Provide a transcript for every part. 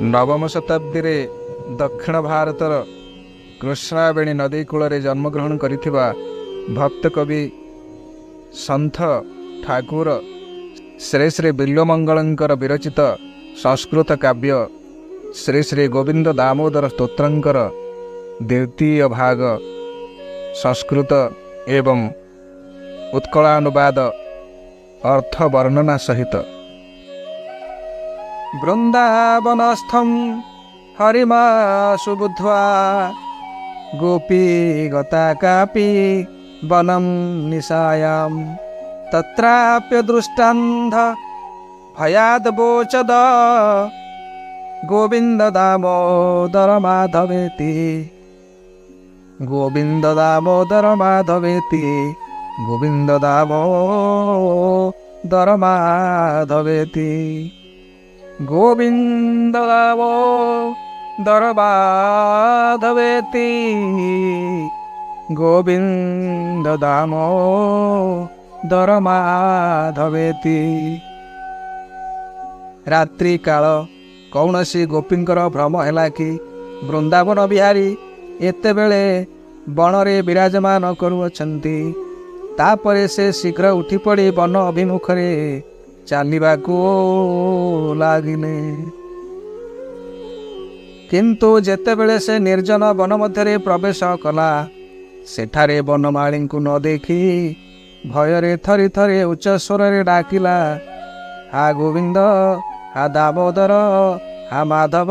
नवम शताब्दी रे दक्षिण भारतर कृष्णावेणी नदी कूल जन्मग्रहण करिथिबा भक्त कवि सन्थ ठाकुर श्री श्री बिल्वमंगलंकर विरचित संस्कृत काव्य श्री श्री गोविंद दामोदर स्तोत्रंकर द्वितीय भाग संस्कृत एवं उत्कलानुवाद अर्थ वर्णना सहित। वृंदावनस्थं हरिमासु बुद्ध्वा गोपी गता कापि वनं निशायां तत्राप्य दृष्टान्ध भयाद्वोचद गोविंद दामोदर माधवेति गोविंद दामोदर माधवेति गोविंद दामोदर माधवेति गोविंद दामोदर माधवेति गोविंद दामोदर माधवेति। रात्रि काल कौनसी गोपींकर भ्रम है कि वृंदावन बिहारी एते बेले बनरे विराजमान करुअछंती। तापरे से शीघ्र उठी पड़ी वन अभिमुखरे चालिबाकू लागिले। किंतु जेतेबेले से निर्जन वन मध्य प्रवेश कला सेठारे वनमाली को न देखी भୟରେ थरी थरी उच्च स्वर डाकिला, हा गोविंद, हा दामोदर, हा माधव,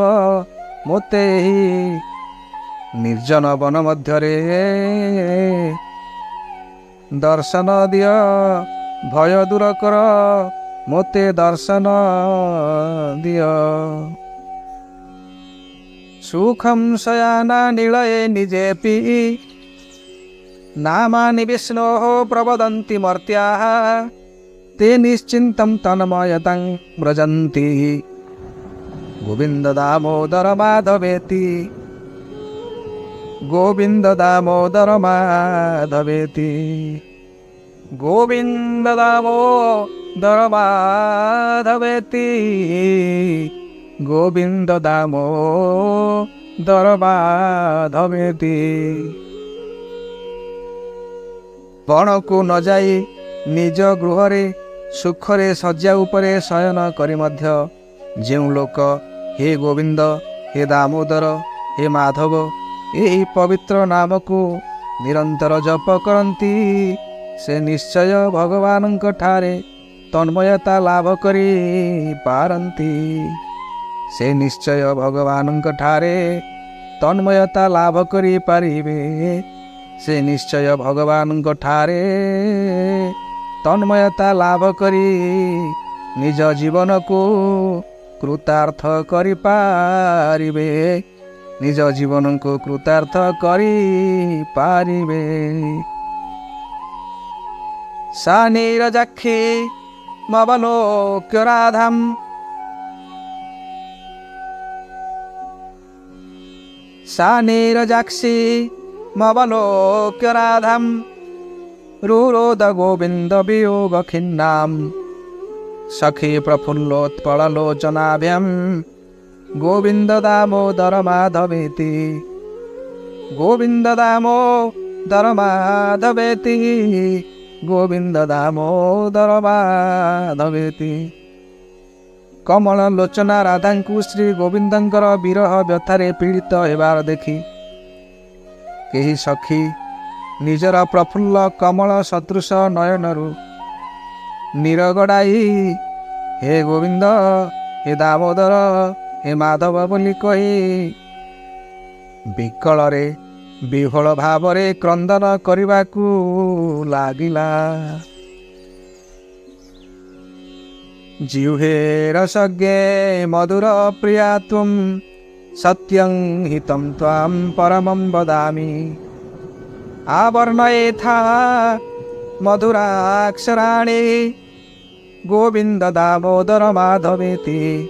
मोते निर्जन वन मध्यरे दर्शन दिय, भय दूर कर, मोते दर्शन दिय। सुखम शयाना निलये निजेपि नामानि विष्णोः प्रवदन्ति मर्त्याः ते निश्चिन्तं तन्मयतं व्रजन्ति गोविंद दामोदर माधवेति गोविंद दामोदर माधवेति गोविंद दामोदर माधवेति गोविंद दामोदर माधवेति। बण को न जाई निज गृहरे सुखरे शज्या उपरे शयन करी मध्य जेउ लोक हे गोविंद, हे दामोदर, हे माधव यही पवित्र नाम को निरंतर जप करती से निश्चय भगवान ठारे तन्मयता लाभ करी पारंती। से निश्चय भगवान ठारे तन्मयता लाभ करी पारिबे। से निश्चय भगवान ठारे तन्मयता लाभ करी निज जीवन को कृतार्थ करि पारिबे। निज जीवन को कृतार्थ करि पारिबे। सा नीरजाक्षी मवलोक्य राधाम सा नीरजाक्षी मवलोक्य राधाम रुरोद गोविंद वियोग खिन्नाम सखी प्रफुल्लोत्पललोचनाभ्याम गोविंद दामोदर माधवेति गोविंद दामोदर माधवेति गोविंद दामोदर माधवेति। कमल लोचना राधा को श्री गोविंदंकर विरह व्यथारे पीड़ित हेबार देखी केही सखी निजर प्रफुल्ल कमल सदृश नयनरु निरगड़ाई हे गोविंद, हे दामोदर, हे माधव बोली कही विकलरे विह्वल भावरे क्रंदन करबाकू लागिला। जिह्वे रसज्ञे मधुर प्रिया त्वं सत्यं हितं त्वां परमं वदामि आवर्णयेथा मधुराक्षराणि गोविंद दामोदर माधवेति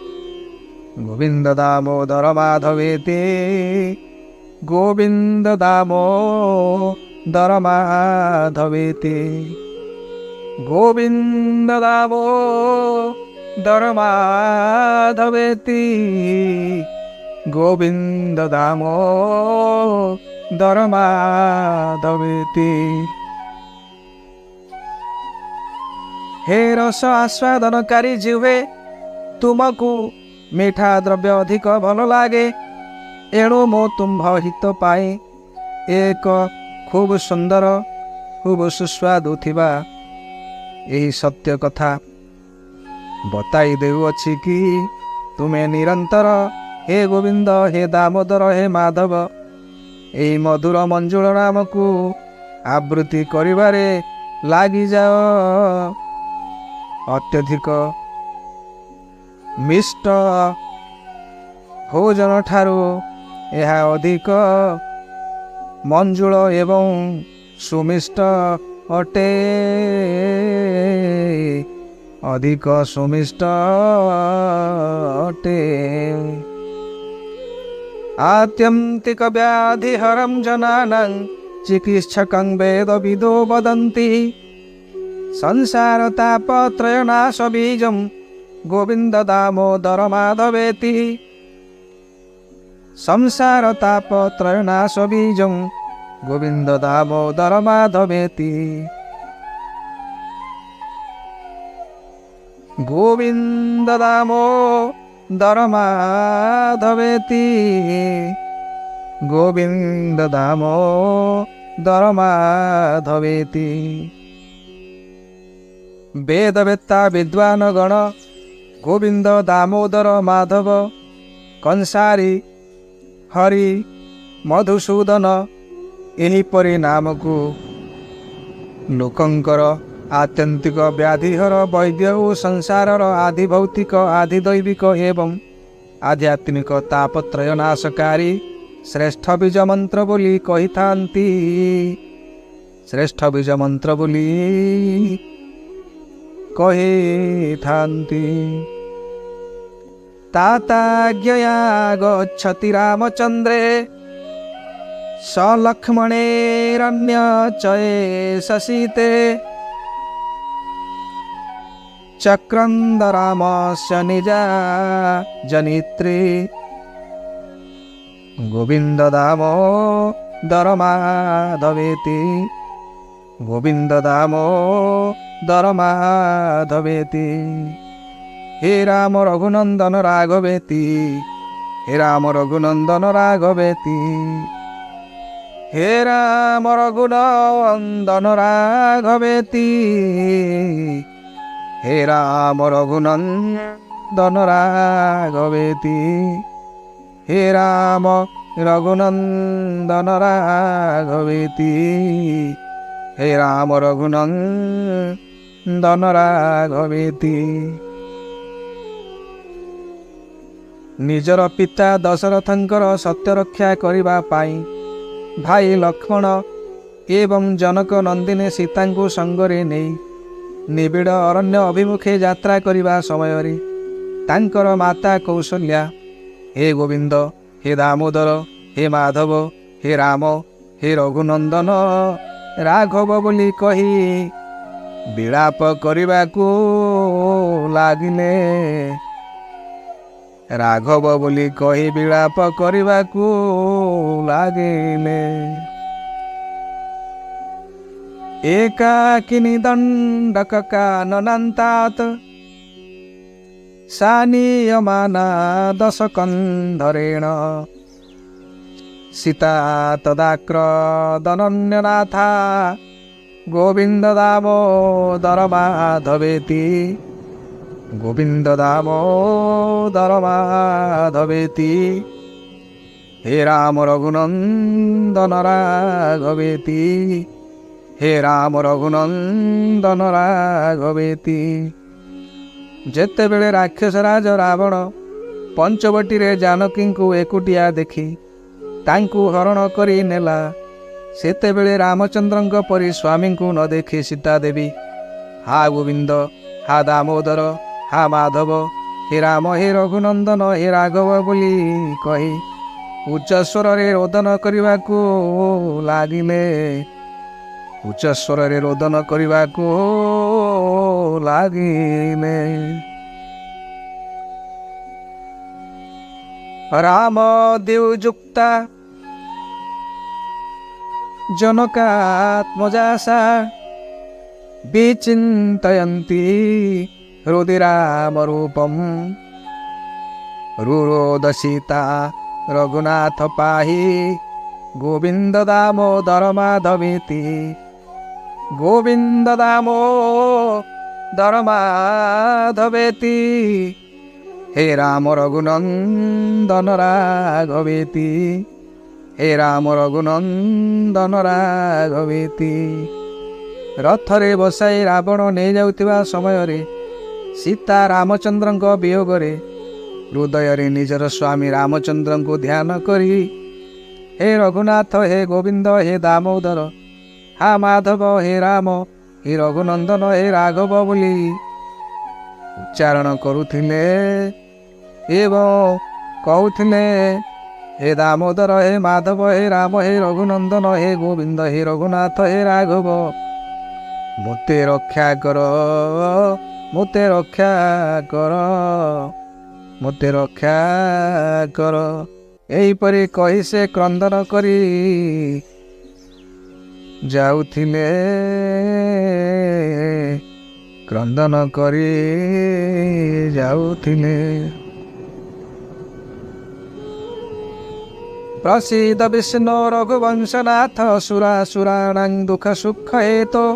गोविंद दामोदर माधवेति गोविंद दामोदर माधवेति गोविंद दामोदर ଦରମାଧବେତି ଗୋବିନ୍ଦ ଦରମାଧବେତି। ହେ ରସ ଆସ୍ୱାଦନକାରୀ ଜିହ୍ୱେ, ତୁମକୁ ମିଠା ଦ୍ରବ୍ୟ ଅଧିକ ଭଲ ଲାଗେ, ଏଣୁ ମୋ ତୁମ୍ଭ ହିତ ପାଇଁ ଏକ ଖୁବ୍ ସୁନ୍ଦର ଖୁବ୍ ସୁସ୍ୱାଦୁ ଥିବା ଏହି ସତ୍ୟ କଥା ବତାଇ ଦେଉଅଛି କି ତୁମେ ନିରନ୍ତର ହେ ଗୋବିନ୍ଦ, ହେ ଦାମୋଦର, ହେ ମାଧବ ଏହି ମଧୁର ମଞ୍ଜୁଳ ନାମକୁ ଆବୃତ୍ତି କରିବାରେ ଲାଗିଯାଅ। ଅତ୍ୟଧିକ ମିଷ୍ଟ ଭୋଜନ ଠାରୁ ଏହା ଅଧିକ ମଞ୍ଜୁଳ ଏବଂ ସୁମିଷ୍ଟ ଅଟେ, ଅଧିକ ସୁମିଷ୍ଟ ଅଟେ। ଆତ୍ୟନ୍ତିକ ବ୍ୟାଧି ହରಂ ଜନାନାଂ ଚିକିତ୍ସକଂ ବେଦବିଦୋ ବଦନ୍ତି, ସଂସାର ତାପତ୍ରୟ ନାଶ ବୀଜଂ ଗୋବିନ୍ଦ ଦାମୋଦର ମାଧବେତି। ସଂସାର ତାପତ୍ରୟ ନାଶ ବୀଜଂ ଗୋବିନ୍ଦ ଦାମୋଦର ମାଧବେତି। ଗୋବିନ୍ଦ ଦାମୋଦର ମାଧବେତି, ଗୋବିନ୍ଦ ଦାମୋଦର ମାଧବେତି। ବେଦବେତ୍ତା ବିଦ୍ୱାନ ଗଣ ଗୋବିନ୍ଦ ଦାମୋଦର ମାଧବ କଂସାରୀ ହରି ମଧୁସୂଦନ ଏହିପରି ନାମକୁ ଲୋକଙ୍କର ଆତ୍ୟନ୍ତିକ ବ୍ୟାଧିହର ବୈଦ୍ୟ ଓ ସଂସାରର ଆଦି ଭୌତିକ ଆଦି ଦୈବିକ ଏବଂ ଆଧ୍ୟାତ୍ମିକ ତାପତ୍ରୟ ନାଶକାରୀ ଶ୍ରେଷ୍ଠ ବୀଜ ମନ୍ତ୍ର ବୋଲି କହିଥାନ୍ତି। ଶ୍ରେଷ୍ଠ ବୀଜ ମନ୍ତ୍ର ବୋଲି କହିଥାନ୍ତି। ତାତାଜ୍ଞୟା ଗଚ୍ଛତି ରାମଚନ୍ଦ୍ରେ ସଲକ୍ଷ୍ମଣେରନ୍ୟଚଏ ସସିତେ, ଚକ୍ରନ୍ଦ ରାମସ୍ୟ ନିଜା ଜନିତ୍ରୀ ଗୋବିନ୍ଦ ଦାମୋଦର ମାଧବେତି, ଗୋବିନ୍ଦ ଦାମୋଦର ମାଧବେତି। ହେ ରାମ ରଘୁନନ୍ଦନ ରାଘବେତି, ହେ ରାମ ରଘୁନନ୍ଦନ ରାଘବେତି, ହେ ରାମ ରଘୁନନ୍ଦନ ରାଘବେତି, ହେ ରାମ ରଘୁନନ୍ଦନ ରାଘବେତି, ହେ ରାମ ରଘୁନନ୍ଦନ ରାଘବେତି, ହେ ରାମ ରଘୁନନ୍ଦନ ରାଘବେତି। ନିଜର ପିତା ଦଶରଥଙ୍କର ସତ୍ୟ ରକ୍ଷା କରିବା ପାଇଁ ଭାଇ ଲକ୍ଷ୍ମଣ ଏବଂ ଜନକ ନନ୍ଦିନୀ ସୀତାଙ୍କୁ ସଙ୍ଗରେ ନେଇ ନିବିଡ଼ ଅରଣ୍ୟ ଅଭିମୁଖେ ଯାତ୍ରା କରିବା ସମୟରେ ତାଙ୍କର ମାତା କୌଶଲ୍ୟା ହେ ଗୋବିନ୍ଦ, ହେ ଦାମୋଦର, ହେ ମାଧବ, ହେ ରାମ, ହେ ରଘୁନନ୍ଦନ ରାଘବ ବୋଲି କହି ବିଳାପ କରିବାକୁ ଲାଗିଲେ। ରାଘବ ବୋଲି କହି ବିଳାପ କରିବାକୁ ଲାଗିଲେ। ଏକାକିନୀ ଦଣ୍ଡକ କାନନାନ୍ତାତ୍ ସାନିୟମାନା ଦଶକନ୍ଧରେଣ, ସୀତା ତଦାକ୍ରଦନନ୍ୟନାଥା ଗୋବିନ୍ଦ ଦାମୋଦର ମାଧବେତି, ଗୋବିନ୍ଦ ଦାମୋଦର ମାଧବେତି। ହେ ରାମ ରଘୁନନ୍ଦନ ରାଘବେତି, ହେ ରାମ ରଘୁନନ୍ଦନ ରାଘବେତି। ଯେତେବେଳେ ରାକ୍ଷସ ରାଜ ରାବଣ ପଞ୍ଚବଟିରେ ଜାନକୀଙ୍କୁ ଏକୁଟିଆ ଦେଖି ତାଙ୍କୁ ହରଣ କରି ନେଲା, ସେତେବେଳେ ରାମଚନ୍ଦ୍ରଙ୍କ ପରି ସ୍ୱାମୀଙ୍କୁ ନ ଦେଖି ସୀତା ଦେବୀ ହା ଗୋବିନ୍ଦ, ହା ଦାମୋଦର, ହା ମାଧବ, ହେ ରାମ, ହେ ରଘୁନନ୍ଦନ, ହେ ରାଘବ ବୋଲି କହି ଉଚ୍ଚସ୍ୱରରେ ରୋଦନ କରିବାକୁ ଲାଗିଲେ। ଉଚ୍ଚସ୍ୱରରେ ରୋଦନ କରିବାକୁ ଲାଗିଲେ। राम द्युजुक्ता जनकात्मजासा विचिन्तयन्ति रुदिरामरूपं रुरोद सीता रघुनाथ पाहि गोविंद दामोदर माधवेति गोविंद दामोदर माधवेति हे राम रघुनंदन राघवेति हे राम रघुनंदन राघवेति। रथरे बसाई रावण नहीं जाउथिबा समय रे सीता रामचंद्र वियोग रे हृदय निजर स्वामी रामचंद्र को ध्यान करी हे रघुनाथ हे गोविंद हे दामोदर हा माधव हे राम हे रघुनंदन हे राघव बोली उच्चारण करुथिले एवं कहूथिले हे दामोदर हे माधव हे राम हे रघुनंदन हे गोविंद हे रघुनाथ हे राघव मोते रक्षा कर मोते रक्षा कर मोते रक्षा कर। एहीपरि कही से क्रंदन करी जाउथिले क्रंदन करी जाउथिले। प्रसीद विष्णु रघुवंशनाथ सुरासुराणां दुख सुख हेतो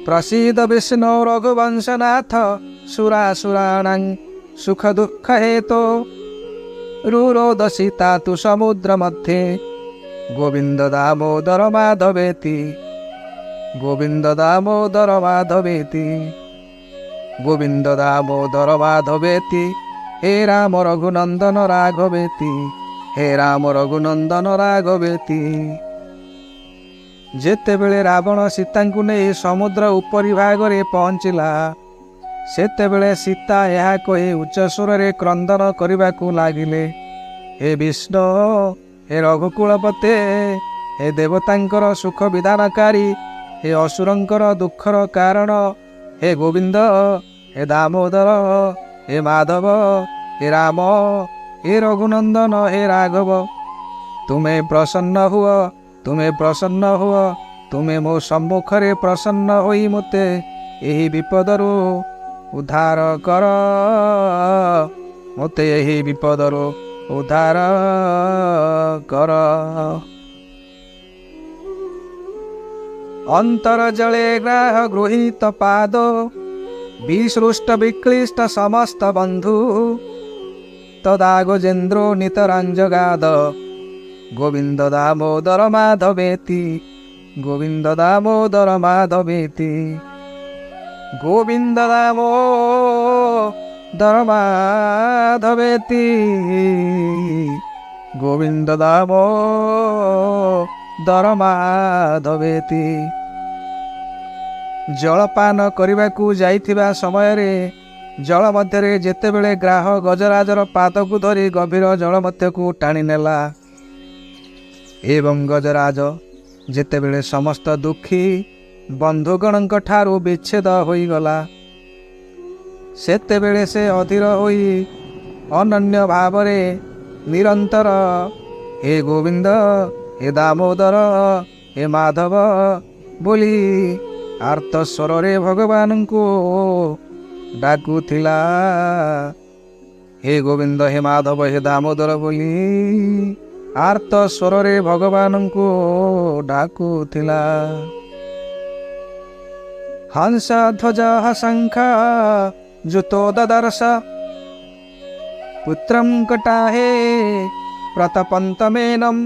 प्रसीद विष्णु रघुवंशनाथ सुरासुराणां सुख दुख हेतो रुरोद सीता तु समुद्र मध्ये गोविंद दामोदर माधवेति गोविंद दामोदर माधवेति गोविंद दामोदर माधवेति हे राम रघुनंदन राघवेति हे राम रघुनंदन राघवेति। जेतेबेले रावण सीता को नहीं समुद्र उपरी भाग में पहुँचला सेतेबेले सीता यह कही उच्च स्वर रे क्रंदन करने को लगिले हे विष्णु हे रघुकुलपते हे देवतांकर सुख विधानकारी हे असुरंकर दुखर कारण हे गोविंद हे दामोदर हे माधव हे राम हे रघुनंदन हे राघव तुम्हें प्रसन्न हुआ तुम्हें प्रसन्न हुआ तुम्हें मो सम्मुखरे प्रसन्न होई मते एही विपदरु उद्धार कर मते एही विपदरु उद्धार कर। अंतर जले ग्राह गृहीत पाद विसृष्ट विक्लिष्ट समस्त बंधु तदा गजेन्द्रो नितरांजगाद गोविंद दामोदर माधवेति गोविंद दामोदर माधवेति गोविंद दामोदर माधवेति गोविंद दामोदर माधवेति। जलपान करने को जाइथिबा समय रे जल मध्य जेतेबेले ग्राह गजराजर पाद को धरी गभीर जल मध्य को टाणी नेला एवं गजराज जेतेबेले समस्त दुखी बंधुगण ठारू विच्छेद होईगला सेतेबेले से अधीर होई अनन्य भावरे निरंतर हे गोविंद हे दामोदर हे माधव बोली आर्त स्वर रे भगवान को डाकुथिला हे गोविंद हे माधव हे दामोदर बोली आर्त स्वर रे भगवान को डाकुथिला। हंस ध्वज शंख जुतो ददर्श पुत्रं कटाहे प्रतपन्तमेनं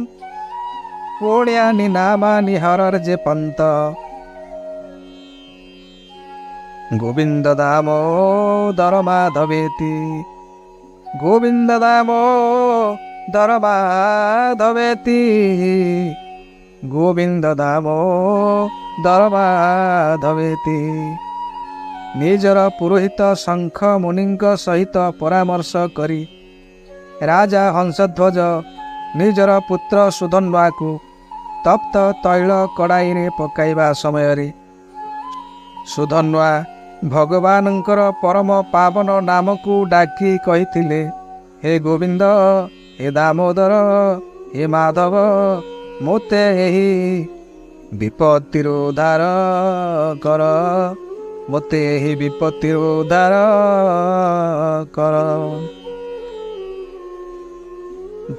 पुण्यानि नामानि हरर्जे पंत गोविंद दामोदर माधवेति गोविंद दामोदर माधवेति गोविंद दामोदर माधवेति। निजर पुरोहित शंख मुनिंक सहित परामर्श करी राजा हंसध्वज निजर पुत्र सुधन्वा को तप्त तैल कड़ाई रे पकाइबा समय रे सुधन्वा ଭଗବାନଙ୍କର ପରମ ପାବନ ନାମକୁ ଡାକି କହିଥିଲେ, ହେ ଗୋବିନ୍ଦ, ହେ ଦାମୋଦର, ହେ ମାଧବ, ମୋତେ ଏହି ବିପତ୍ତିରୁ ଉଦ୍ଧାର କର, ମୋତେ ଏହି ବିପତ୍ତିରୁ ଉଦ୍ଧାର କର।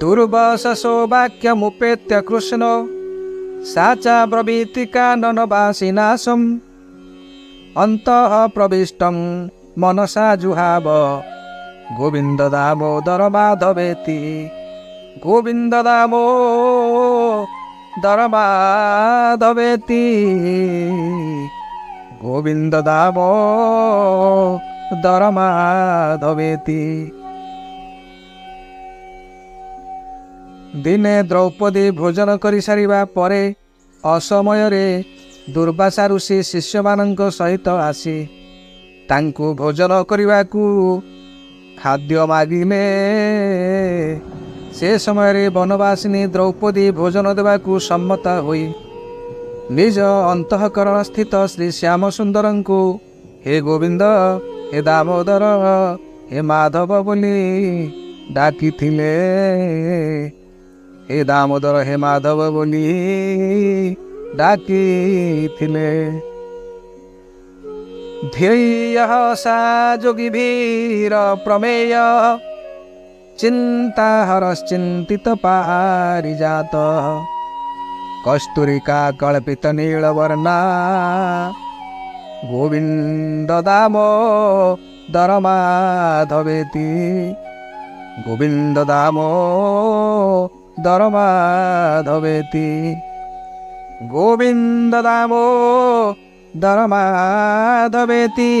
ଦୁର୍ବାସ ସୌଭାଗ୍ୟମୁପେତ୍ୟ କୃଷ୍ଣ ସାଚା ବ୍ରବୀତି କାନନବାସିନାଶମ୍ ଅନ୍ତଃ ପ୍ରବିଷ୍ଟଂ ମନସା ଜୁହାବ ଗୋବିନ୍ଦ ଦାମୋଦର ମାଧବେତି। ଗୋବିନ୍ଦ ଦାମୋଦର ମାଧବେତି, ଗୋବିନ୍ଦ ଦାମୋଦର ମାଧବେତି। ଦିନେ ଦ୍ରୌପଦୀ ଭୋଜନ କରିସାରିବା ପରେ ଅସମୟରେ ଦୁର୍ବାସା ଋଷି ଶିଷ୍ୟମାନଙ୍କ ସହିତ ଆସି ତାଙ୍କୁ ଭୋଜନ କରିବାକୁ ଖାଦ୍ୟ ମାଗିଲେ। ସେ ସମୟରେ ବନବାସିନୀ ଦ୍ରୌପଦୀ ଭୋଜନ ଦେବାକୁ ସମ୍ମତ ହୋଇ ନିଜ ଅନ୍ତଃକରଣ ସ୍ଥିତ ଶ୍ରୀ ଶ୍ୟାମ ସୁନ୍ଦରଙ୍କୁ ହେ ଗୋବିନ୍ଦ, ହେ ଦାମୋଦର, ହେ ମାଧବ ବୋଲି ଡାକିଥିଲେ। ହେ ଦାମୋଦର, ହେ ମାଧବ ବୋଲି ଡାକିଥିଲେ। ध्येयः सा ଯୋଗୀଭୀର ପ୍ରମେୟ ଚିନ୍ତାହରଶ୍ଚିନ୍ତିତ ପାରିଜାତ କସ୍ତୁରିକା କଳ୍ପିତ ନୀଳବର୍ଣ୍ଣା ଗୋବିନ୍ଦ ଦାମୋଦର ମାଧବେତି। ଗୋବିନ୍ଦ ଦାମୋଦର ମାଧବେତି। ଗୋବିନ୍ଦ ଦାମୋଦର ମାଧବେତି।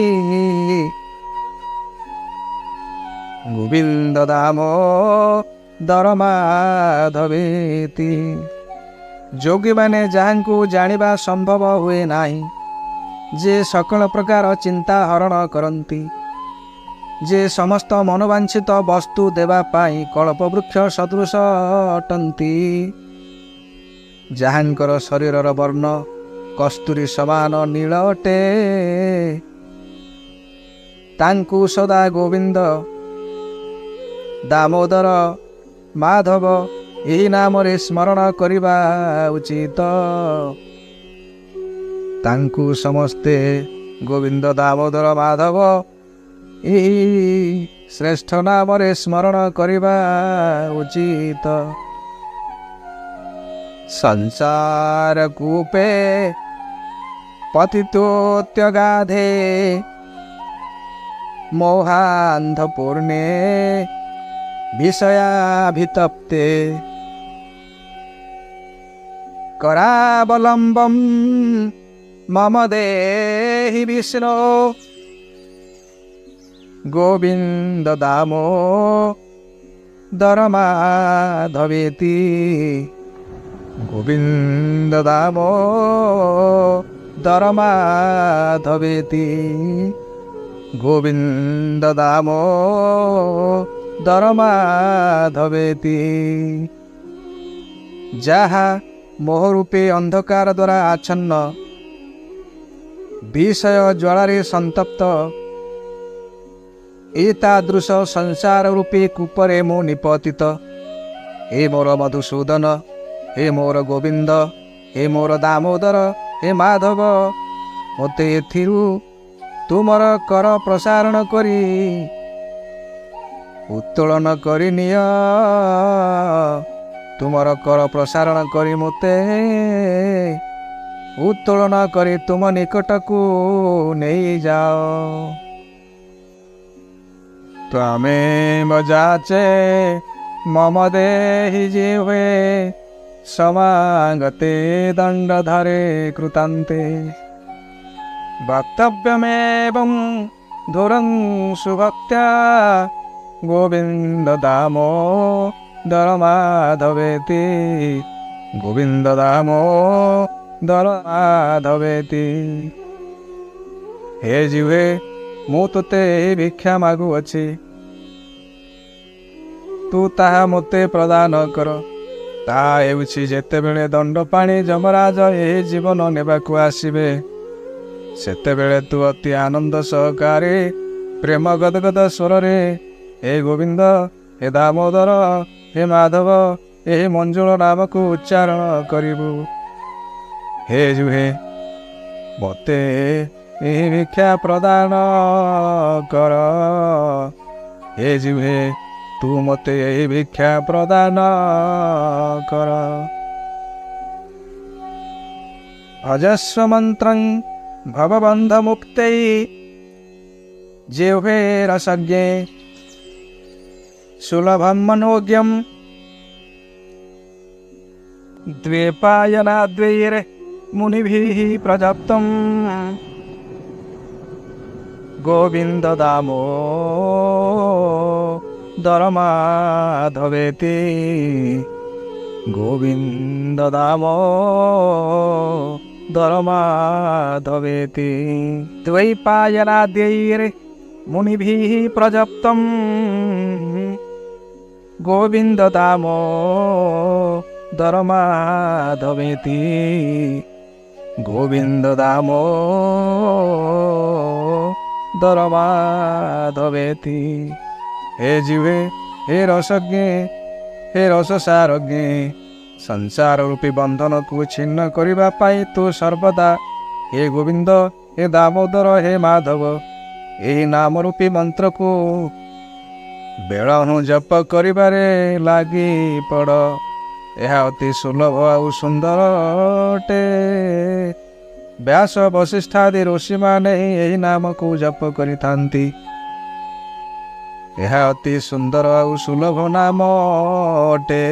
ଗୋବିନ୍ଦ ଦାମୋଦର ମାଧବେତି। ଯୋଗୀମାନେ ଯାହାଙ୍କୁ ଜାଣିବା ସମ୍ଭବ ହୁଏ ନାହିଁ, ଯେ ସକଳ ପ୍ରକାର ଚିନ୍ତା ହରଣ କରନ୍ତି, ଯେ ସମସ୍ତ ମନୋବାଞ୍ଛିତ ବସ୍ତୁ ଦେବା ପାଇଁ କଳ୍ପବୃକ୍ଷ ସଦୃଶ ଅଟନ୍ତି, ଯାହାଙ୍କର ଶରୀରର ବର୍ଣ୍ଣ କସ୍ତୁରୀ ସମାନ ନୀଳ ଅଟେ, ତାଙ୍କୁ ସଦା ଗୋବିନ୍ଦ, ଦାମୋଦର, ମାଧବ ଏହି ନାମରେ ସ୍ମରଣ କରିବା ଉଚିତ। ତାଙ୍କୁ ସମସ୍ତେ ଗୋବିନ୍ଦ, ଦାମୋଦର, ମାଧବ ଏହି ଶ୍ରେଷ୍ଠ ନାମରେ ସ୍ମରଣ କରିବା ଉଚିତ। ସଂସାର କୂପେ ପତିତୋତ୍ୟଗାଧେ ମୋହାନ୍ଧ ପୂର୍ଣ୍ଣେ ବିଷୟାଭିତପ୍ତେ କରାବଲମ୍ବಂ ମମ ଦେହି ବିଷ୍ଣୁ। ଗୋବିନ୍ଦ ଦାମୋଦର ମାଧବେତି। ଗୋବିନ୍ଦ ଦାମୋଦର ମାଧବେତି। ଗୋବିନ୍ଦ ଦାମୋଦର ମାଧବେତି। ଯାହା ମୋହ ରୂପେ ଅନ୍ଧକାର ଦ୍ୱାରା ଆଚ୍ଛନ୍ନ, ବିଷୟ ଜ୍ୱାଳାରେ ସନ୍ତପ୍ତ, ଏତାଦୃଶ ସଂସାର ରୂପେ କୂପରେ ମୁଁ ନିପତିତ। ହେ ମୋର ମଧୁସୂଦନ, ହେ ମୋର ଗୋବିନ୍ଦ, ହେ ମୋର ଦାମୋଦର, ହେ ମାଧବ, ମୋତେ ଏଥିରୁ ତୁମର କର ପ୍ରସାରଣ କରି ଉତ୍ତୋଳନ କରି ନିଅ। ତୁମର କର ପ୍ରସାରଣ କରି ମୋତେ ଉତ୍ତୋଳନ କରି ତୁମ ନିକଟକୁ ନେଇଯାଅ। ତ୍ୱମେବ ଯାଚେ ମମ ଦେହି ଜିହ୍ୱେ ସମାଗତେ ଦଣ୍ଡଧରେ କୃତାନ୍ତେ ବକ୍ତବ୍ୟମେବଂ ଧୁରଂ ସୁଭକ୍ତ୍ୟା ଗୋବିନ୍ଦ ଦାମୋଦର ମାଧବେତି। ଗୋବିନ୍ଦ ଦାମୋଦର ମାଧବେତି। ହେ ଜିହ୍ୱେ, ମୁଁ ତୋତେ ଭିକ୍ଷା ମାଗୁଅଛି, ତୁ ତାହା ମୋତେ ପ୍ରଦାନ କର। ତାହା ହେଉଛି ଯେତେବେଳେ ଦଣ୍ଡପାଣି ଯମରାଜ ଏହି ଜୀବନ ନେବାକୁ ଆସିବେ, ସେତେବେଳେ ତୁ ଅତି ଆନନ୍ଦ ସହକାରେ ପ୍ରେମ ଗଦଗଦ ସ୍ୱରରେ ହେ ଗୋବିନ୍ଦ, ହେ ଦାମୋଦର, ହେ ମାଧବ, ଏହି ମଞ୍ଜୁଳ ନାମକୁ ଉଚ୍ଚାରଣ କରିବୁ। ହେ ଜୁହେ, ମୋତେ ଏହି ଭିକ୍ଷା ପ୍ରଦାନ କର। ହେ ଜୁହେ, ତୁ ମୋତେ ଏହି ଭିକ୍ଷା ପ୍ରଦାନ କର। ଭଜସ୍ୱ ମନ୍ତ୍ରଂ ଭବବନ୍ଧ ମୁକ୍ତୈ ଜିହ୍ୱେ ରସଜ୍ଞେ ସୁଲଭଂ ମନୋଜ୍ଞಂ ଦ୍ୱୈପାୟନାଦ୍ୱୈର୍ ମୁନିभिः ପ୍ରଯପ୍ତଂ ଗୋବିନ୍ଦ ଦାମୋଦର ମାଧବେତି ଗୋବିନ୍ଦ ଦାମୋଦର ମାଧବେତି ଦ୍ୱୈପାୟନାଦ୍ୱୈର୍ ମୁନିभिः ପ୍ରଯପ୍ତଂ ଗୋବିନ୍ଦ ଦାମୋଦର ମାଧବେତି ଗୋବିନ୍ଦ ଦାମୋଦର ମାଧବେତି। ହେ ଜିହ୍ୱେ, ହେ ରସଜ୍ଞେ, ହେ ରସସାରଜ୍ଞେ, ସଂସାର ରୂପୀ ବନ୍ଧନକୁ ଛିନ୍ନ କରିବା ପାଇଁ ତୁ ସର୍ବଦା ହେ ଗୋବିନ୍ଦ, ହେ ଦାମୋଦର, ହେ ମାଧବ ଏହି ନାମ ରୂପୀ ମନ୍ତ୍ରକୁ ବେଳଣୁ ଜପ କରିବାରେ ଲାଗି ପଡ଼। ଏହା ଅତି ସୁଲଭ ଆଉ ସୁନ୍ଦର ଅଟେ। ବ୍ୟାସ ବଶିଷ୍ଠାଦି ଋଷିମାନେ ଏହି ନାମକୁ ଜପ କରିଥାନ୍ତି। ଏହା ଅତି ସୁନ୍ଦର ଆଉ ସୁଲଭ ନାମ ଅଟେ।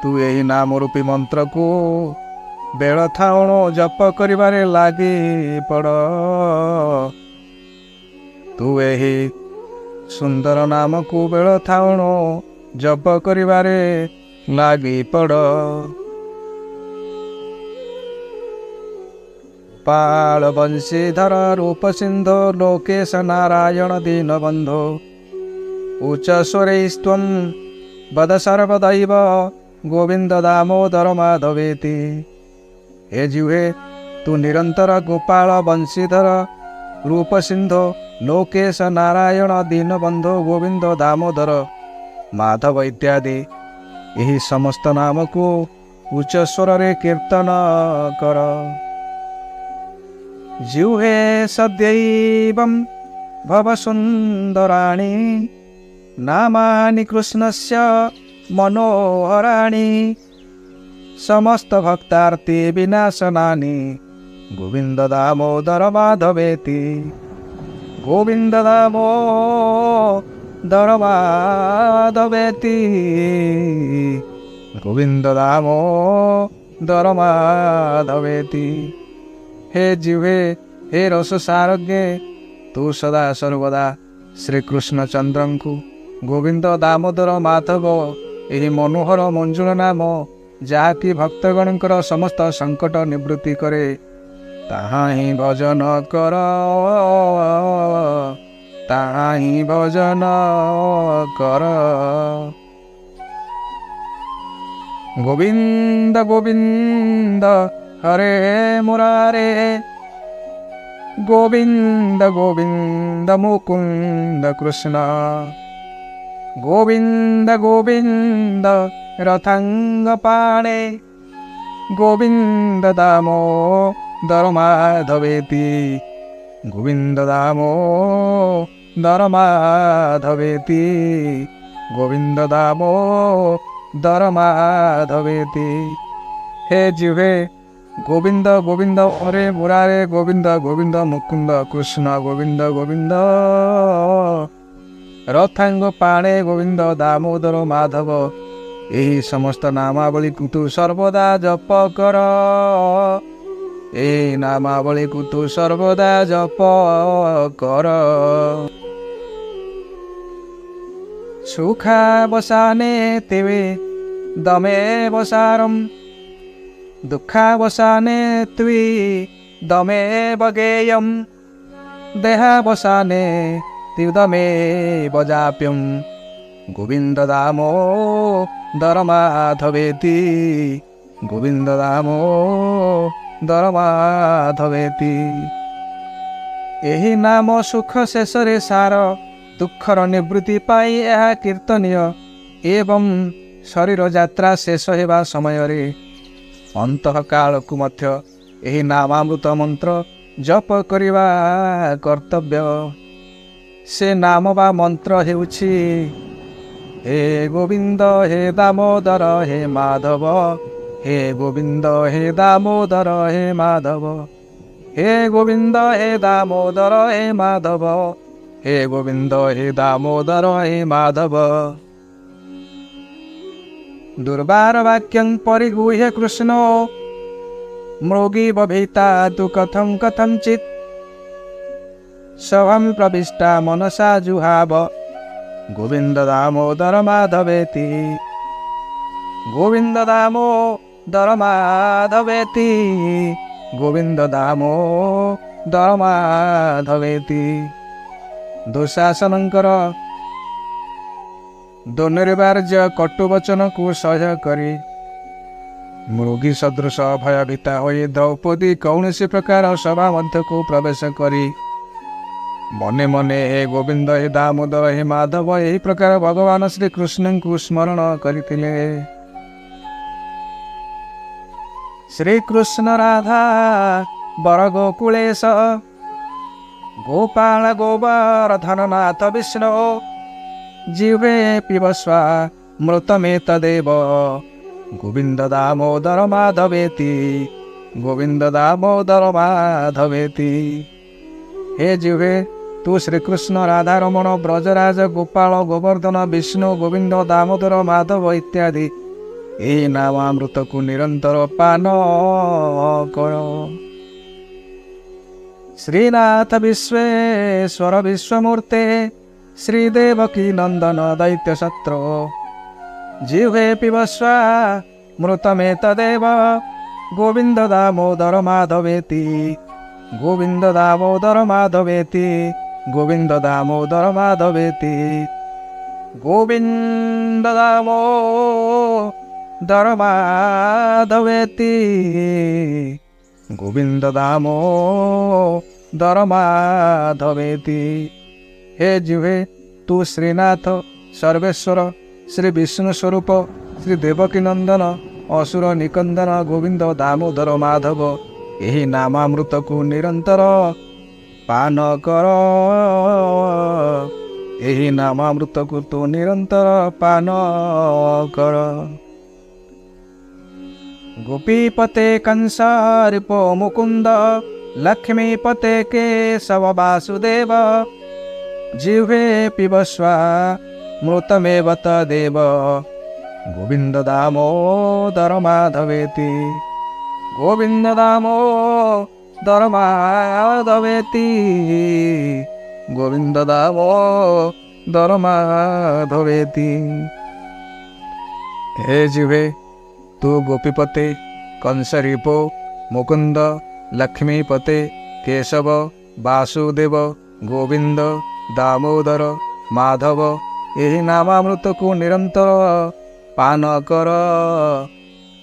ତୁ ଏହି ନାମ ରୂପୀ ମନ୍ତ୍ରକୁ ବେଳ ଥାଉଣୁ ଜପ କରିବାରେ ଲାଗି ପଡ଼। ତୁ ଏହି ସୁନ୍ଦର ନାମକୁ ବେଳ ଥାଉଣୁ ଜପ କରିବାରେ ଲାଗି ପଡ଼। ପାଳ ବଂଶୀଧର ରୂପ ସିନ୍ଧୁ ଲୋକେଶ ନାରାୟଣ ଦୀନବନ୍ଧୁ ଉଚ୍ଚ ସ୍ୱରୈସ୍ତ୍ୱଂ ବଦ ସର୍ବଦୈବ ଗୋବିନ୍ଦ ଦାମୋଦର ମାଧବେତି। ହେ ଜିହ୍ୱେ, ତୁ ନିରନ୍ତର ଗୋପାଳ ବଂଶୀଧର ରୂପ ସିନ୍ଧୁ ଲୋକେଶ ନାରାୟଣ ଦୀନବନ୍ଧୁ ଗୋବିନ୍ଦ ଦାମୋଦର ମାଧବ ଇତ୍ୟାଦି ଏହି ସମସ୍ତ ନାମକୁ ଉଚ୍ଚ ସ୍ୱରରେ କୀର୍ତ୍ତନ କର। ଜିହ୍ୱେ ସଦୈବଂ ଭବ ସୁନ୍ଦରାଣି ନାମାନି କୃଷ୍ଣସ୍ୟ ମନୋହରାଣି ସମସ୍ତ ଭକ୍ତାର୍ଥୀ ବିନାଶନାନି ଗୋବିନ୍ଦ ଦାମୋଦର ମାଧବେତି ଗୋବିନ୍ଦ ଦାମୋଦର ମାଧବେତି ଗୋବିନ୍ଦ ଦାମୋଦର ମାଧବେତି। ହେ ଜିହ୍ୱେ, ହେ ରସସାରଜ୍ଞେ, ତୁ ସଦା ସର୍ବଦା ଶ୍ରୀକୃଷ୍ଣଚନ୍ଦ୍ରଙ୍କୁ ଗୋବିନ୍ଦ ଦାମୋଦର ମାଧବ ଏହି ମନୋହର ମଞ୍ଜୁଳ ନାମ ଯାହାକି ଭକ୍ତଗଣଙ୍କର ସମସ୍ତ ସଙ୍କଟ ନିବୃତ୍ତି କରେ ତାହା ହିଁ ଭଜନ କର, ତାହା ହିଁ ଭଜନ କର। ଗୋବିନ୍ଦ ଗୋବିନ୍ଦ ହରେ ମୁରାରେ ଗୋବିନ୍ଦ ଗୋବିନ୍ଦ ମୁକୁନ୍ଦ କୃଷ୍ଣ ଗୋବିନ୍ଦ ଗୋବିନ୍ଦ ରଥାଙ୍ଗ ପାଣେ ଗୋବିନ୍ଦ ଦାମୋଦର ମାଧବେତି ଗୋବିନ୍ଦ ଦାମୋଦର ମାଧବେତି ଗୋବିନ୍ଦ ଦାମୋଦର ମାଧବେତି। ହେ ଜିହ୍ୱେ, ଗୋବିନ୍ଦ ଗୋବିନ୍ଦ ହରେ ମୁରାରେ ଗୋବିନ୍ଦ ଗୋବିନ୍ଦ ମୁକୁନ୍ଦ କୃଷ୍ଣ ଗୋବିନ୍ଦ ଗୋବିନ୍ଦ ରଥାଙ୍ଗ ପାଣେ ଗୋବିନ୍ଦ ଦାମୋଦର ମାଧବ ଏହି ସମସ୍ତ ନାମାବଳୀକୁ ତୁ ସର୍ବଦା ଜପ କର। ଏହି ନାମାବଳୀକୁ ତୁ ସର୍ବଦା ଜପ କର। ସୁଖାବସାନେ ତେବେ ଦମେ ବସାରମ୍ ଦୁଃଖାବସାନେ ତ୍ୱି ଦମେ ବଗେୟମ୍ ଦେହାବସାନେ ତ୍ୟୁଦମେ ବଜାପ୍ୟମ୍ ଗୋବିନ୍ଦ ଦାମୋଦର ମାଧବେତି ଗୋବିନ୍ଦ ଦାମୋଦର ମାଧବେତି। ଏହି ନାମ ସୁଖ ଶେଷରେ ସାର, ଦୁଃଖର ନିବୃତ୍ତି ପାଇଁ ଏହା କୀର୍ତ୍ତନୀୟ ଏବଂ ଶରୀର ଯାତ୍ରା ଶେଷ ହେବା ସମୟରେ ଅନ୍ତଃକାଳକୁ ମଧ୍ୟ ଏହି ନାମାମୃତ ମନ୍ତ୍ର ଜପ କରିବା କର୍ତ୍ତବ୍ୟ। ସେ ନାମ ବା ମନ୍ତ୍ର ହେଉଛି ହେ ଗୋବିନ୍ଦ ହେ ଦାମୋଦର ହେ ମାଧବ, ହେ ଗୋବିନ୍ଦ ହେ ଦାମୋଦର ହେ ମାଧବ, ହେ ଗୋବିନ୍ଦ ହେ ଦାମୋଦର ହେ ମାଧବ, ହେ ଗୋବିନ୍ଦ ହେ ଦାମୋଦର ହେ ମାଧବ। ଦୁର୍ବାର ବାକ୍ୟଂ ପରିଗୁହ୍ୟ କୃଷ୍ଣ, ମୃଗୀ ବଭେତା ତୁ କଥଂ କଥଞ୍ଚିତ୍, ସଭଂ ପ୍ରବିଷ୍ଟା ମନସା ଜୁହାବ, ଗୋବିନ୍ଦ ଦାମୋଦର ମାଧବେତି, ଗୋବିନ୍ଦ ଦାମୋଦର ମାଧବେତି, ଗୋବିନ୍ଦ ଦାମୋଦର ମାଧବେତି। ଦୁଃଶାସନଙ୍କର ଦୁର୍ନିବାର୍ଯ୍ୟ କଟୁବଚନକୁ ସହ୍ୟ କରି ମୃଗୀ ସଦୃଶ ଭୟଭୀତା ହୋଇ ଦ୍ରୌପଦୀ କୌଣସି ପ୍ରକାର ସଭା ମଧ୍ୟକୁ ପ୍ରବେଶ କରି ମନେ ମନେ ହେ ଗୋବିନ୍ଦ ହେ ଦାମୋଦର ହେ ମାଧବ ଏହି ପ୍ରକାର ଭଗବାନ ଶ୍ରୀକୃଷ୍ଣଙ୍କୁ ସ୍ମରଣ କରିଥିଲେ। ଶ୍ରୀକୃଷ୍ଣ ରାଧା ବର ଗୋକୁଳେଶ, ଗୋପାଳ ଗୋବର୍ଦ୍ଧନନାଥ ବିଷ୍ଣୁ, ଜିହ୍ୱେ ପିବସ୍ୱା ମୃତମେତଦେବ, ଗୋବିନ୍ଦ ଦାମୋଦର ମାଧବେତି, ଗୋବିନ୍ଦ ଦାମୋଦର ମାଧବେତି। ହେ ଜିହ୍ୱେ, ତୁ ଶ୍ରୀକୃଷ୍ଣ ରାଧାରମଣ ବ୍ରଜରାଜ ଗୋପାଳ ଗୋବର୍ଦ୍ଧନ ବିଷ୍ଣୁ ଗୋବିନ୍ଦ ଦାମୋଦର ମାଧବ ଇତ୍ୟାଦି ଏହି ନାମାମୃତକୁ ନିରନ୍ତର ପାନ କର। ଶ୍ରୀନାଥ ବିଶ୍ୱେଶ୍ୱର ବିଶ୍ୱମୂର୍ତ୍ତେ, ଶ୍ରୀଦେବକୀ ନନ୍ଦନ ଦୈତ୍ୟ ଶତ୍ରୁ, ଜିହ୍ୱେ ପିବସ୍ୱା ମୃତମେତଦେବ, ଗୋବିନ୍ଦ ଦାମୋଦର ମାଧବେତି, ଗୋବିନ୍ଦ ଦାମୋଦର ମାଧବେତି, ଗୋବିନ୍ଦ ଦାମୋଦର ମାଧବେତି, ଗୋବିନ୍ଦ ଦାମୋଦର ମାଧବେତି, ଗୋବିନ୍ଦ ଦାମୋଦର ମାଧବେତି। ହେ ଜିହ୍ୱେ, ତୁ ଶ୍ରୀନାଥ ସର୍ବେଶ୍ୱର ଶ୍ରୀ ବିଷ୍ଣୁ ସ୍ୱରୂପ ଶ୍ରୀ ଦେବକୀ ନନ୍ଦନ ଅସୁର ନିକନ୍ଦନ ଗୋବିନ୍ଦ ଦାମୋଦର ମାଧବ ଏହି ନାମାମୃତକୁ ନିରନ୍ତର ପାନ କର। ଏହି ନାମାମୃତକୁ ତୁ ନିରନ୍ତର ପାନ କର। ଗୋପୀପତେ କଂସ ରୂପ ମୁକୁନ୍ଦ, ଲକ୍ଷ୍ମୀପତେ କେଶବ ବାସୁଦେବ, ଜିହ୍ୱେ ପିବସ୍ୱା ମୃତମେବ ତଦେବ, ଗୋବିନ୍ଦ ଦାମୋଦର ମାଧବେତି, ଗୋବିନ୍ଦ ଦାମୋଦର ମାଧବେତି, ଗୋବିନ୍ଦ ଦାମୋଦର ମାଧବେତି। ହେ ଜିହ୍ୱେ, ତୁ ଗୋପୀପତେ କଂସ ରୂପ ମୁକୁନ୍ଦ, ଲକ୍ଷ୍ମୀପତେ କେଶବ ବାସୁଦେବ, ଗୋବିନ୍ଦ ଦାମୋଦର ମାଧବ ଏହି ନାମାମୃତକୁ ନିରନ୍ତର ପାନ କର।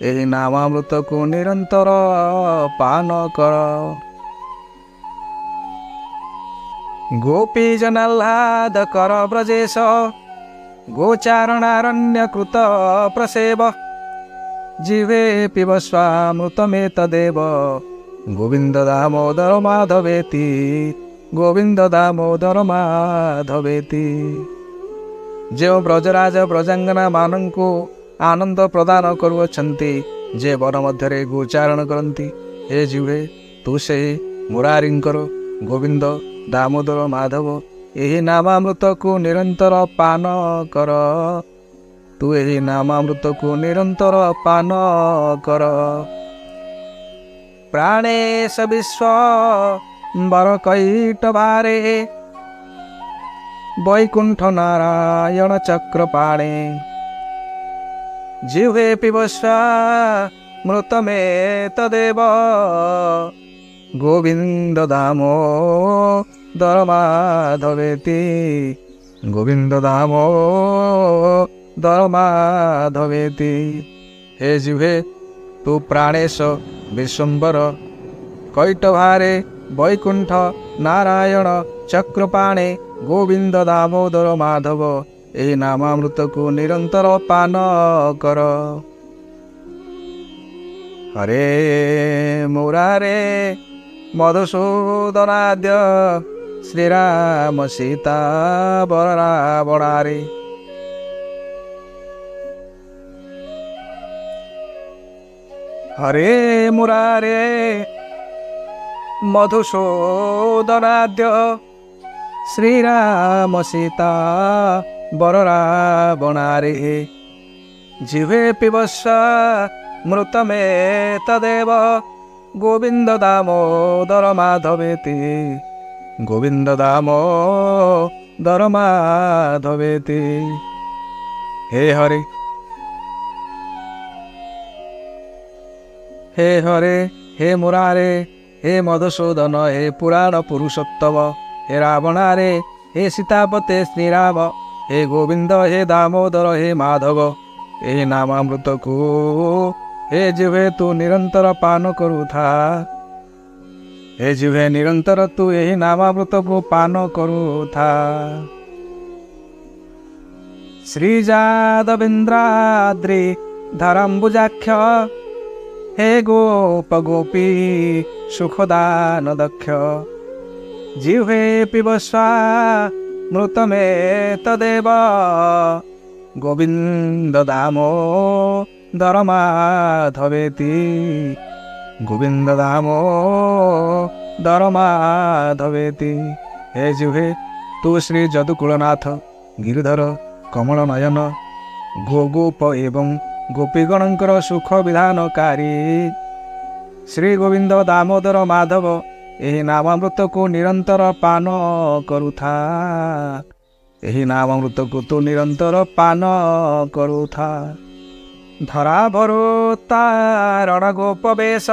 ଏହି ନାମାମୃତକୁ ନିରନ୍ତର ପାନ କର। ଗୋପୀ ଜନାହ୍ଲାଦ କର ବ୍ରଜେଶ, ଗୋଚାରଣାରଣ୍ୟକୃତ ପ୍ରସେବ, ଜିହ୍ୱେ ପିବସ୍ୱା ମୃତମେତଦେବ, ଗୋବିନ୍ଦ ଦାମୋଦର ମାଧବେତି, ଗୋବିନ୍ଦ ଦାମୋଦର ମାଧବେତି। ଯେଉଁ ବ୍ରଜରାଜ ବ୍ରଜାଙ୍ଗନା ମାନଙ୍କୁ ଆନନ୍ଦ ପ୍ରଦାନ କରୁଅଛନ୍ତି, ଯେ ବନ ମଧ୍ୟରେ ଗୋଚାରଣ କରନ୍ତି, ହେ ଜିହ୍ୱେ, ତୁ ସେହି ମୁରାରୀଙ୍କର ଗୋବିନ୍ଦ ଦାମୋଦର ମାଧବ ଏହି ନାମାମୃତକୁ ନିରନ୍ତର ପାନ କର। ତୁ ଏହି ନାମାମୃତକୁ ନିରନ୍ତର ପାନ କର। ପ୍ରାଣେଶ ବିଶ୍ୱମ୍ବର କୈଟଭାରେ, ବୈକୁଣ୍ଠ ନାରାୟଣ ଚକ୍ରପାଣେ, ଜିହ୍ୱେ ପିବସ୍ୱା ମୃତମେତଦେବ, ଗୋବିନ୍ଦ ଦାମୋଦର ମାଧବେତି, ଗୋବିନ୍ଦ ଦାମୋଦର ମାଧବେତି। ହେ ଜିହ୍ୱେ, ତୁ ପ୍ରାଣେଶ ବିଶ୍ୱମ୍ବର କୈଟଭାରେ, ବୈକୁଣ୍ଠ ନାରାୟଣ ଚକ୍ରପାଣେ ଗୋବିନ୍ଦ ଦାମୋଦର ମାଧବ ଏହି ନାମାମୃତକୁ ନିରନ୍ତର ପାନ କର। ହରେ ମୁରାରେ ମଧୁସୂଦନାଦ୍ୟ ଶ୍ରୀରାମ ସୀତା ବରାବଣାରେ। ହରେ ମୁରାରେ ମଧୁସୂଦନାଦ୍ୟ ଶ୍ରୀରାମ ସୀତା ବରାବଣାରେ। ଜିହ୍ୱେ ପିବସ୍ୱ ମୃତମେ ତଦେବ ଗୋବିନ୍ଦ ଦାମୋଦର ମାଧବେତି। ଗୋବିନ୍ଦ ଦାମୋଦର ମାଧବେତି। ହେ ହରେ हे हरे हे मुरारे हे मधुसूदन हे पुराण पुरुषोत्तम हे रावणारे हे सीतापते श्रीराम हे गोविंद हे दामोदर हे माधव ଏହି ନାମାମୃତକୁ हे जिह्वे तू निरंतर पान କରୁଥା। हे जिह्वे निरंतर तू ଏହି ନାମାମୃତକୁ ପାନ କରୁଥା। ଶ୍ରୀଯାଦବେନ୍ଦ୍ରାଦ୍ରି ଧରାମ୍ବୁଜାକ୍ଷ हे गोप गोपी सुखदान दक्ष। जिह्वे पिबस्व मृतमे तदेव गोविंद दामोदर माधवेति। गोविंद दामोदर माधवेति। हे जिह्वे तू श्री जदुकुलनाथ गिरिधर कमल नयन गोप एवं गोपीगणଙ୍କର ସୁଖ ବିଧାନକାରୀ ଶ୍ରୀ ଗୋବିନ୍ଦ ଦାମୋଦର ମାଧବ ଏହି ନାମାମୃତକୁ ନିରନ୍ତର ପାନ କରୁଥା। ଏହି ନାମାମୃତକୁ ତୁ ନିରନ୍ତର ପାନ କରୁଥା। ଧରା ଭରୁତାରଣ ଗୋପ ବେଶ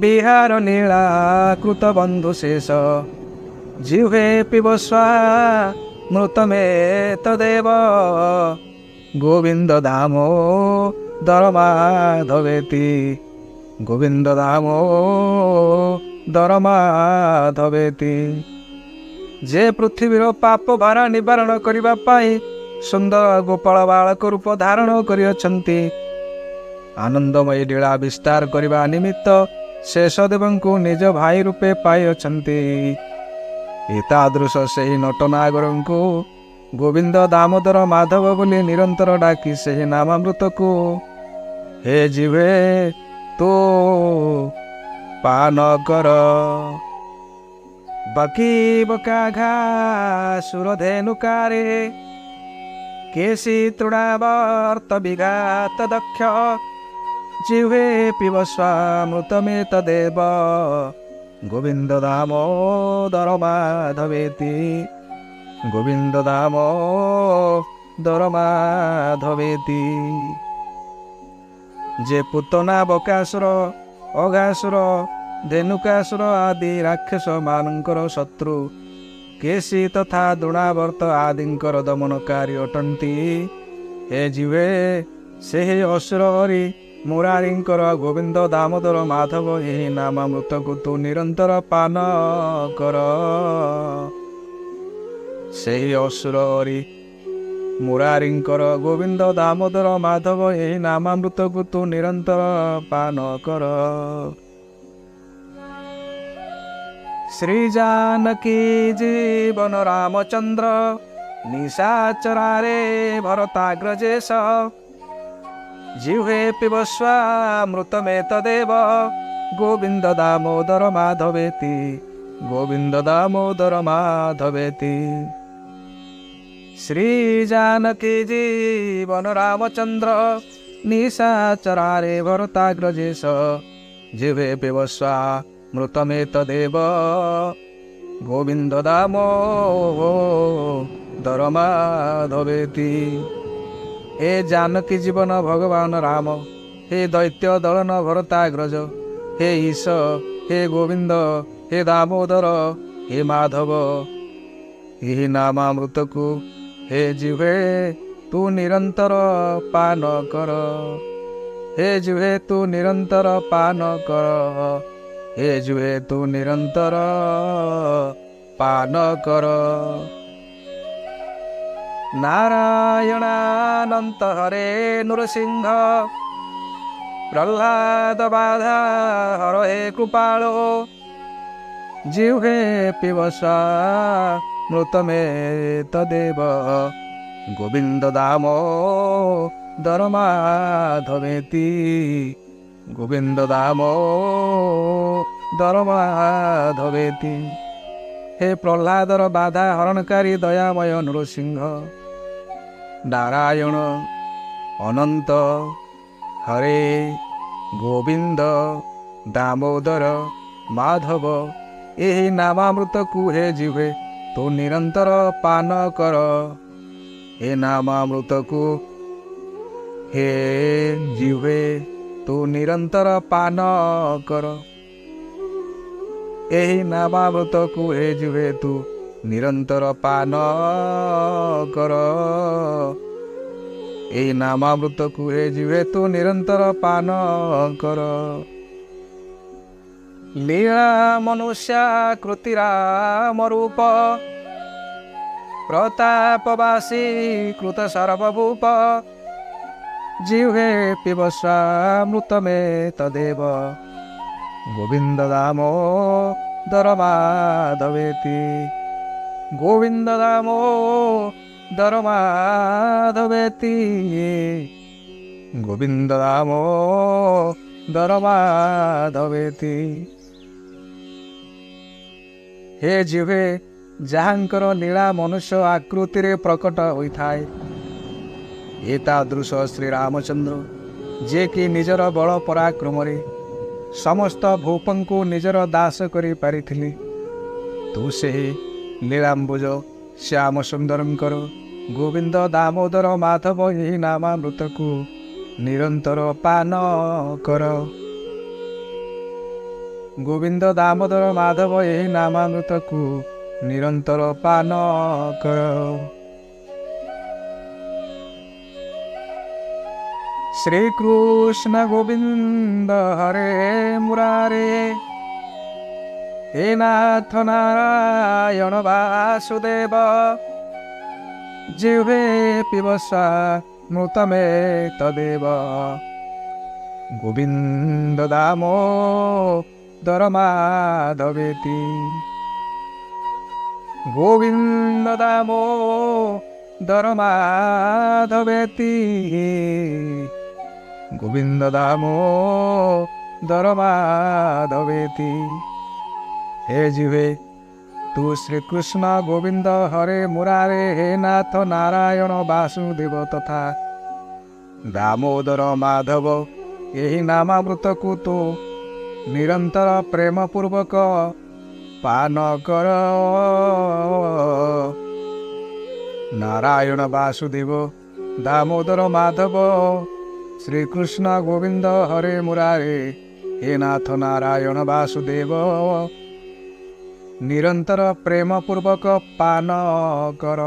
ବିହାର ନୀଳା କୃତ ବନ୍ଧୁ ଶେଷ। ଜିହ୍ୱେ ପିବସ୍ୱ ମୃତମେ ତଦେବ गोविंद दामोदर माधवेति। गोविंद दामोदर माधवेति। जे पृथ्वीर पाप भार निवारण करिबा पाई सुंदर गोपाल बालक रूप धारण करिअछन्ति। आनंदमयी लीला विस्तार करिबा निमित्त शेषदेवଙ୍କୁ निज भाई रूपे पाइअछन्ति। एतादृश ସେହି नटनागरଙ୍କୁ गोविंद दामोदर माधव बोली निरंतर डाकी ସେହି नामामृतକୁ हे जिह्वे तू पान कर। बकी बकाघा सुरधेनुकारे केशी तृणावर्त विघात दक्ष। जिह्वे पिबस्व मृतमे तदेव गोविंद दामोदर माधवेति। गोविंद दामोदर माधवेति। जे पुतना बकासुर अघासुर धेनुकासुर आदि राक्षस मानकर शत्रु केशी तथा द्रोणावर्त आदिंकर दमनकारी अटंती। हे जिह्वे ସେହି असुर हरि मुरारींकर गोविंद दामोदर माधव ଏହି ନାମାମୃତକୁ ତୁ ନିରନ୍ତର ପାନ କର। ସେହି असुर हरि मुरारींकर गोविंद दामोदर माधव ଏହି ନାମାମୃତକୁ ତୁ ନିରନ୍ତର ପାନ କର। श्री जानकी जीवन रामचंद्र निशाचरारे भरताग्रजेश। जिह्वे पिबस्व मृतमे तदेव गोविंद दामोदर माधवेति। गोविंद दामोदर माधवेति। श्री जानकी जीवन रामचंद्र निशाचरारे भरताग्रजेश। जिह्वे पिबस्व मृतमे तदेव गोविंद दामोदर माधवेति। हे जानकी जीवन भगवान राम हे दैत्य दलन भरताग्रज हे ईश हे गोविंद हे दामोदर हे माधव ଏହି ନାମାମୃତକୁ हे जिह्वे तू निरंतर पान कर। हे जिह्वे तू निरंतर पान कर। हे जुहे तू निरंतर पान कर। नारायणानंत हरे नृसिंह प्रह्लाद बाधा हर हे कृपालो जिह्वे पिबसा मृतमे तदेव गोविंद दामो दरमाधवेति गोविंद दामो दरमाधवेति। हे प्रह्लादर बाधा हरणकारी दयामय नृसिंह नारायण अनंत हरे गोविंद दामोदर माधव यही नामामृत को हे जिह्वे तो निरंतर पान कर। हे नामामृत को हे जिह्वे तो निरंतर पान कर। यही नामामृत को हे जिह्वे तू निरंतर पान कर। यही नामामृत को हे जिह्वे तू निरंतर पान कर। लीला मनुष्याकृतिराम रूप प्रतापवासी कृत सर्वभूप जिह्वे पिबसा मृतमे तदेव गोविंद दामो दरमाधवेति गोविंद दामो दरमाधवेति गोविंद दामो दरमाधवेति। हे जिह्वे जहाँकर लीला मनुष्य आकृति रे प्रकट होइथाए एतादृश श्री रामचंद्र जे कि निजर बल पराक्रम रे समस्त भूपं को निजर दास करि पारिथिली तू से लीलांबुज श्याम सुंदरंकर गोविंद दामोदर माधव यही नामामृत को निरंतर पान कर। गोविंद दामोदर माधव यही नामामृत को निरंतर पान कर। श्री कृष्ण गोविंद हरे मुरारे हे नाथ नारायण वासुदेव जिह्वे पिबसा मृतमे तदेव गोविंद दामो दरमाधवेति गोविंद दामो दरमाधवेति गोविंद दामो दरमाधवेति। हे जिह्वे तू श्री कृष्ण गोविंद हरे मुरारे हे नाथ नारायण वासुदेव तथा दामोदर माधव यही नामामृत को तो निरंतर प्रेम पूर्वक पान कर। नारायण वासुदेव दामोदर माधव श्री कृष्ण गोविंद हरे मुरारे हे नाथ नारायण वासुदेव निरंतर प्रेम पूर्वक पान कर।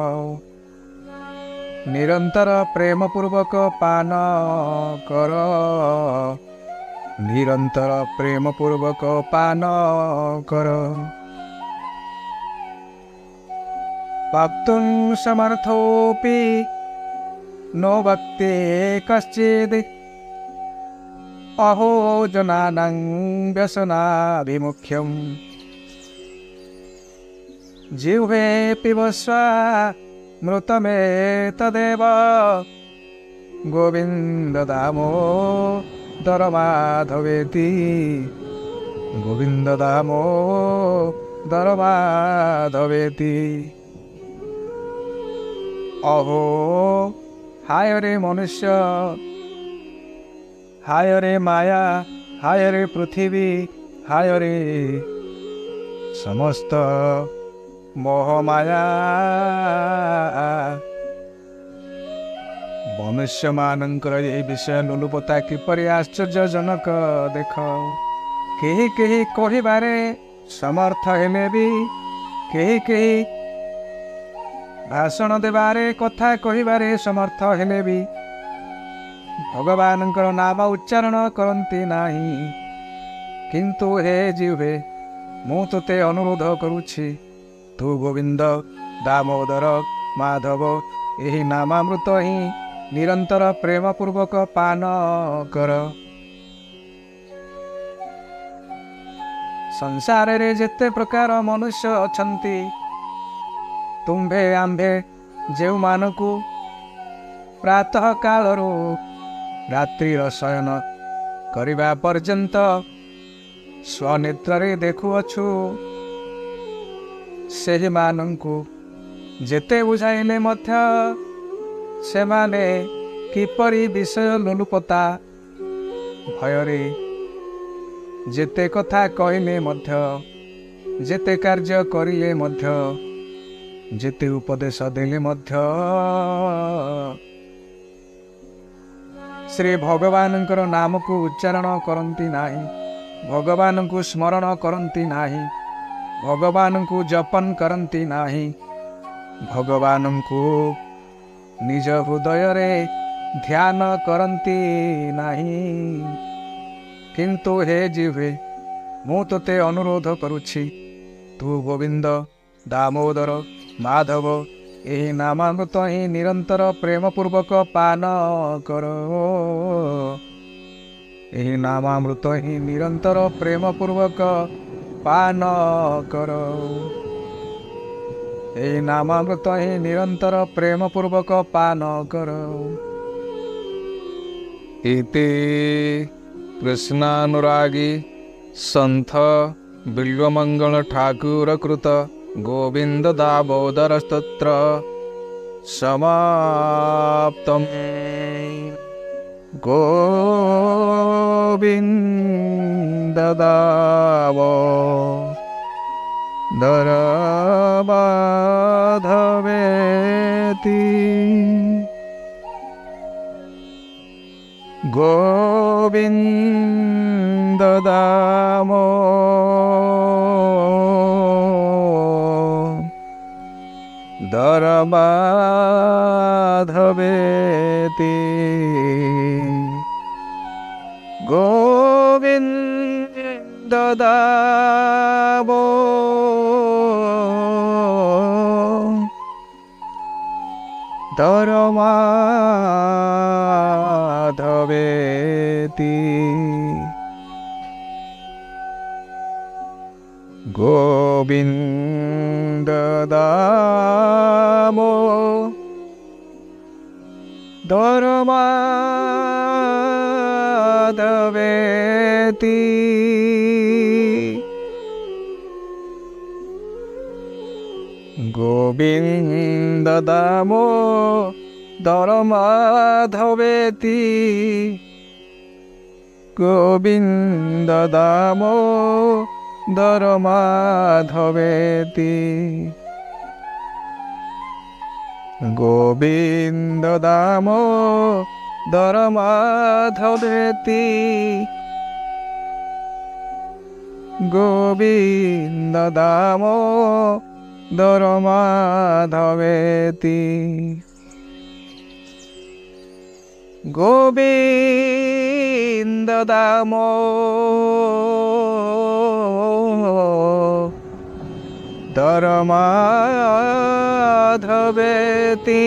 निरंतर प्रेम पूर्वक पान कर। निरंतर प्रेम पूर्वक पान कर। भक्तुं समर्थोऽपि नो भक्ते कश्चिद् अहो जनानां व्यसनाभिमुख्यम् जिह्वे पिबस्वा मृतमे तदेव गोविंद दामो दरमाधवेति गोविंद दामो दरमाधवेति। अहो हाय रे मनुष्य हाय रे माया हाय रे पृथ्वी हाय रे समस्त मोहमाया मनुष्य मानकर ये विषय लोलुपता किपरि आश्चर्यजनक देख केही केही कहिबारे समर्थ हेले भी केही केही भाषण देवारे कथा कहिबारे समर्थ हेले भी भगवानଙ୍କର नाम उच्चारण करती नाही। କିନ୍ତୁ ହେ ଜିହ୍ୱେ ମୁଁ ତୋତେ ଅନୁରୋଧ କରୁଛି, ତୁ ଗୋବିନ୍ଦ ଦାମୋଦର ମାଧବ ଏହି ନାମାମୃତ ହିଁ ନିରନ୍ତର ପ୍ରେମପୂର୍ବକ ପାନ କର। ସଂସାରରେ ଯେତେ ପ୍ରକାର ମନୁଷ୍ୟ ଅଛନ୍ତି, ତୁମ୍ଭେ ଆମ୍ଭେ ଯେଉଁମାନଙ୍କୁ ପ୍ରାତଃ କାଳରୁ ରାତ୍ରିର ଶୟନ କରିବା ପର୍ଯ୍ୟନ୍ତ ସ୍ୱନେତ୍ରରେ ଦେଖୁଅଛୁ, ସେହିମାନଙ୍କୁ ଯେତେ ବୁଝାଇଲେ ମଧ୍ୟ ସେମାନେ କିପରି ବିଷୟ ଲୋଲୁପତା ଭୟରେ ଯେତେ କଥା କହିଲେ ମଧ୍ୟ, ଯେତେ କାର୍ଯ୍ୟ କରିଲେ ମଧ୍ୟ, ଯେତେ ଉପଦେଶ ଦେଲେ ମଧ୍ୟ ଶ୍ରୀ ଭଗବାନଙ୍କର ନାମକୁ ଉଚ୍ଚାରଣ କରନ୍ତି ନାହିଁ, ଭଗବାନଙ୍କୁ ସ୍ମରଣ କରନ୍ତି ନାହିଁ, ଭଗବାନଙ୍କୁ ଜପନ କରନ୍ତି ନାହିଁ, ଭଗବାନଙ୍କୁ ନିଜ ହୃଦୟରେ ଧ୍ୟାନ କରନ୍ତି ନାହିଁ। କିନ୍ତୁ ହେ ଜିହ୍ୱେ ମୁଁ ତୋତେ ଅନୁରୋଧ କରୁଛି, ତୁ ଗୋବିନ୍ଦ ଦାମୋଦର ମାଧବ ଏହି ନାମାମୃତ ହିଁ ନିରନ୍ତର ପ୍ରେମପୂର୍ବକ ପାନ କର। ଏହି ନାମାମୃତ ହିଁ ନିରନ୍ତର ପ୍ରେମପୂର୍ବକ ପାନ କର। ଏହି ନାମାମୃତ ହିଁ ନିରନ୍ତର ପ୍ରେମପୂର୍ବକ ପାନ କର। ଇତି କୃଷ୍ଣାନୁରାଗୀ ସନ୍ଥ ବିଲ୍ୱମଙ୍ଗଳ ଠାକୁର କୃତ ଗୋବିନ୍ଦ ଦାମୋଦର ସ୍ତୋତ୍ର ସମାପ୍ତମ୍। ଗୋବିନ୍ଦ ଦାମୋଦର ମାଧବେତି ଗୋବିନ୍ଦ ଦାମୋଦର ମାଧବେତି ଗୋବିନ୍ଦ ଦାମୋଦର ମାଧବେତି ଗୋବିନ୍ଦ ଦାମୋଦର ମାଧବେତି ଗୋବିନ୍ଦ ଦାମୋଦର ମାଧବେତି ଗୋବିନ୍ଦ ଦାମୋଦର ମାଧବେତି ଗୋବିନ୍ଦ ଦାମୋଦର ମାଧବେତି ଗୋବିନ୍ଦ ଦାମୋଦର ମାଧବେତି ଗୋବିନ୍ଦ ଦାମୋଦର ମାଧବେତି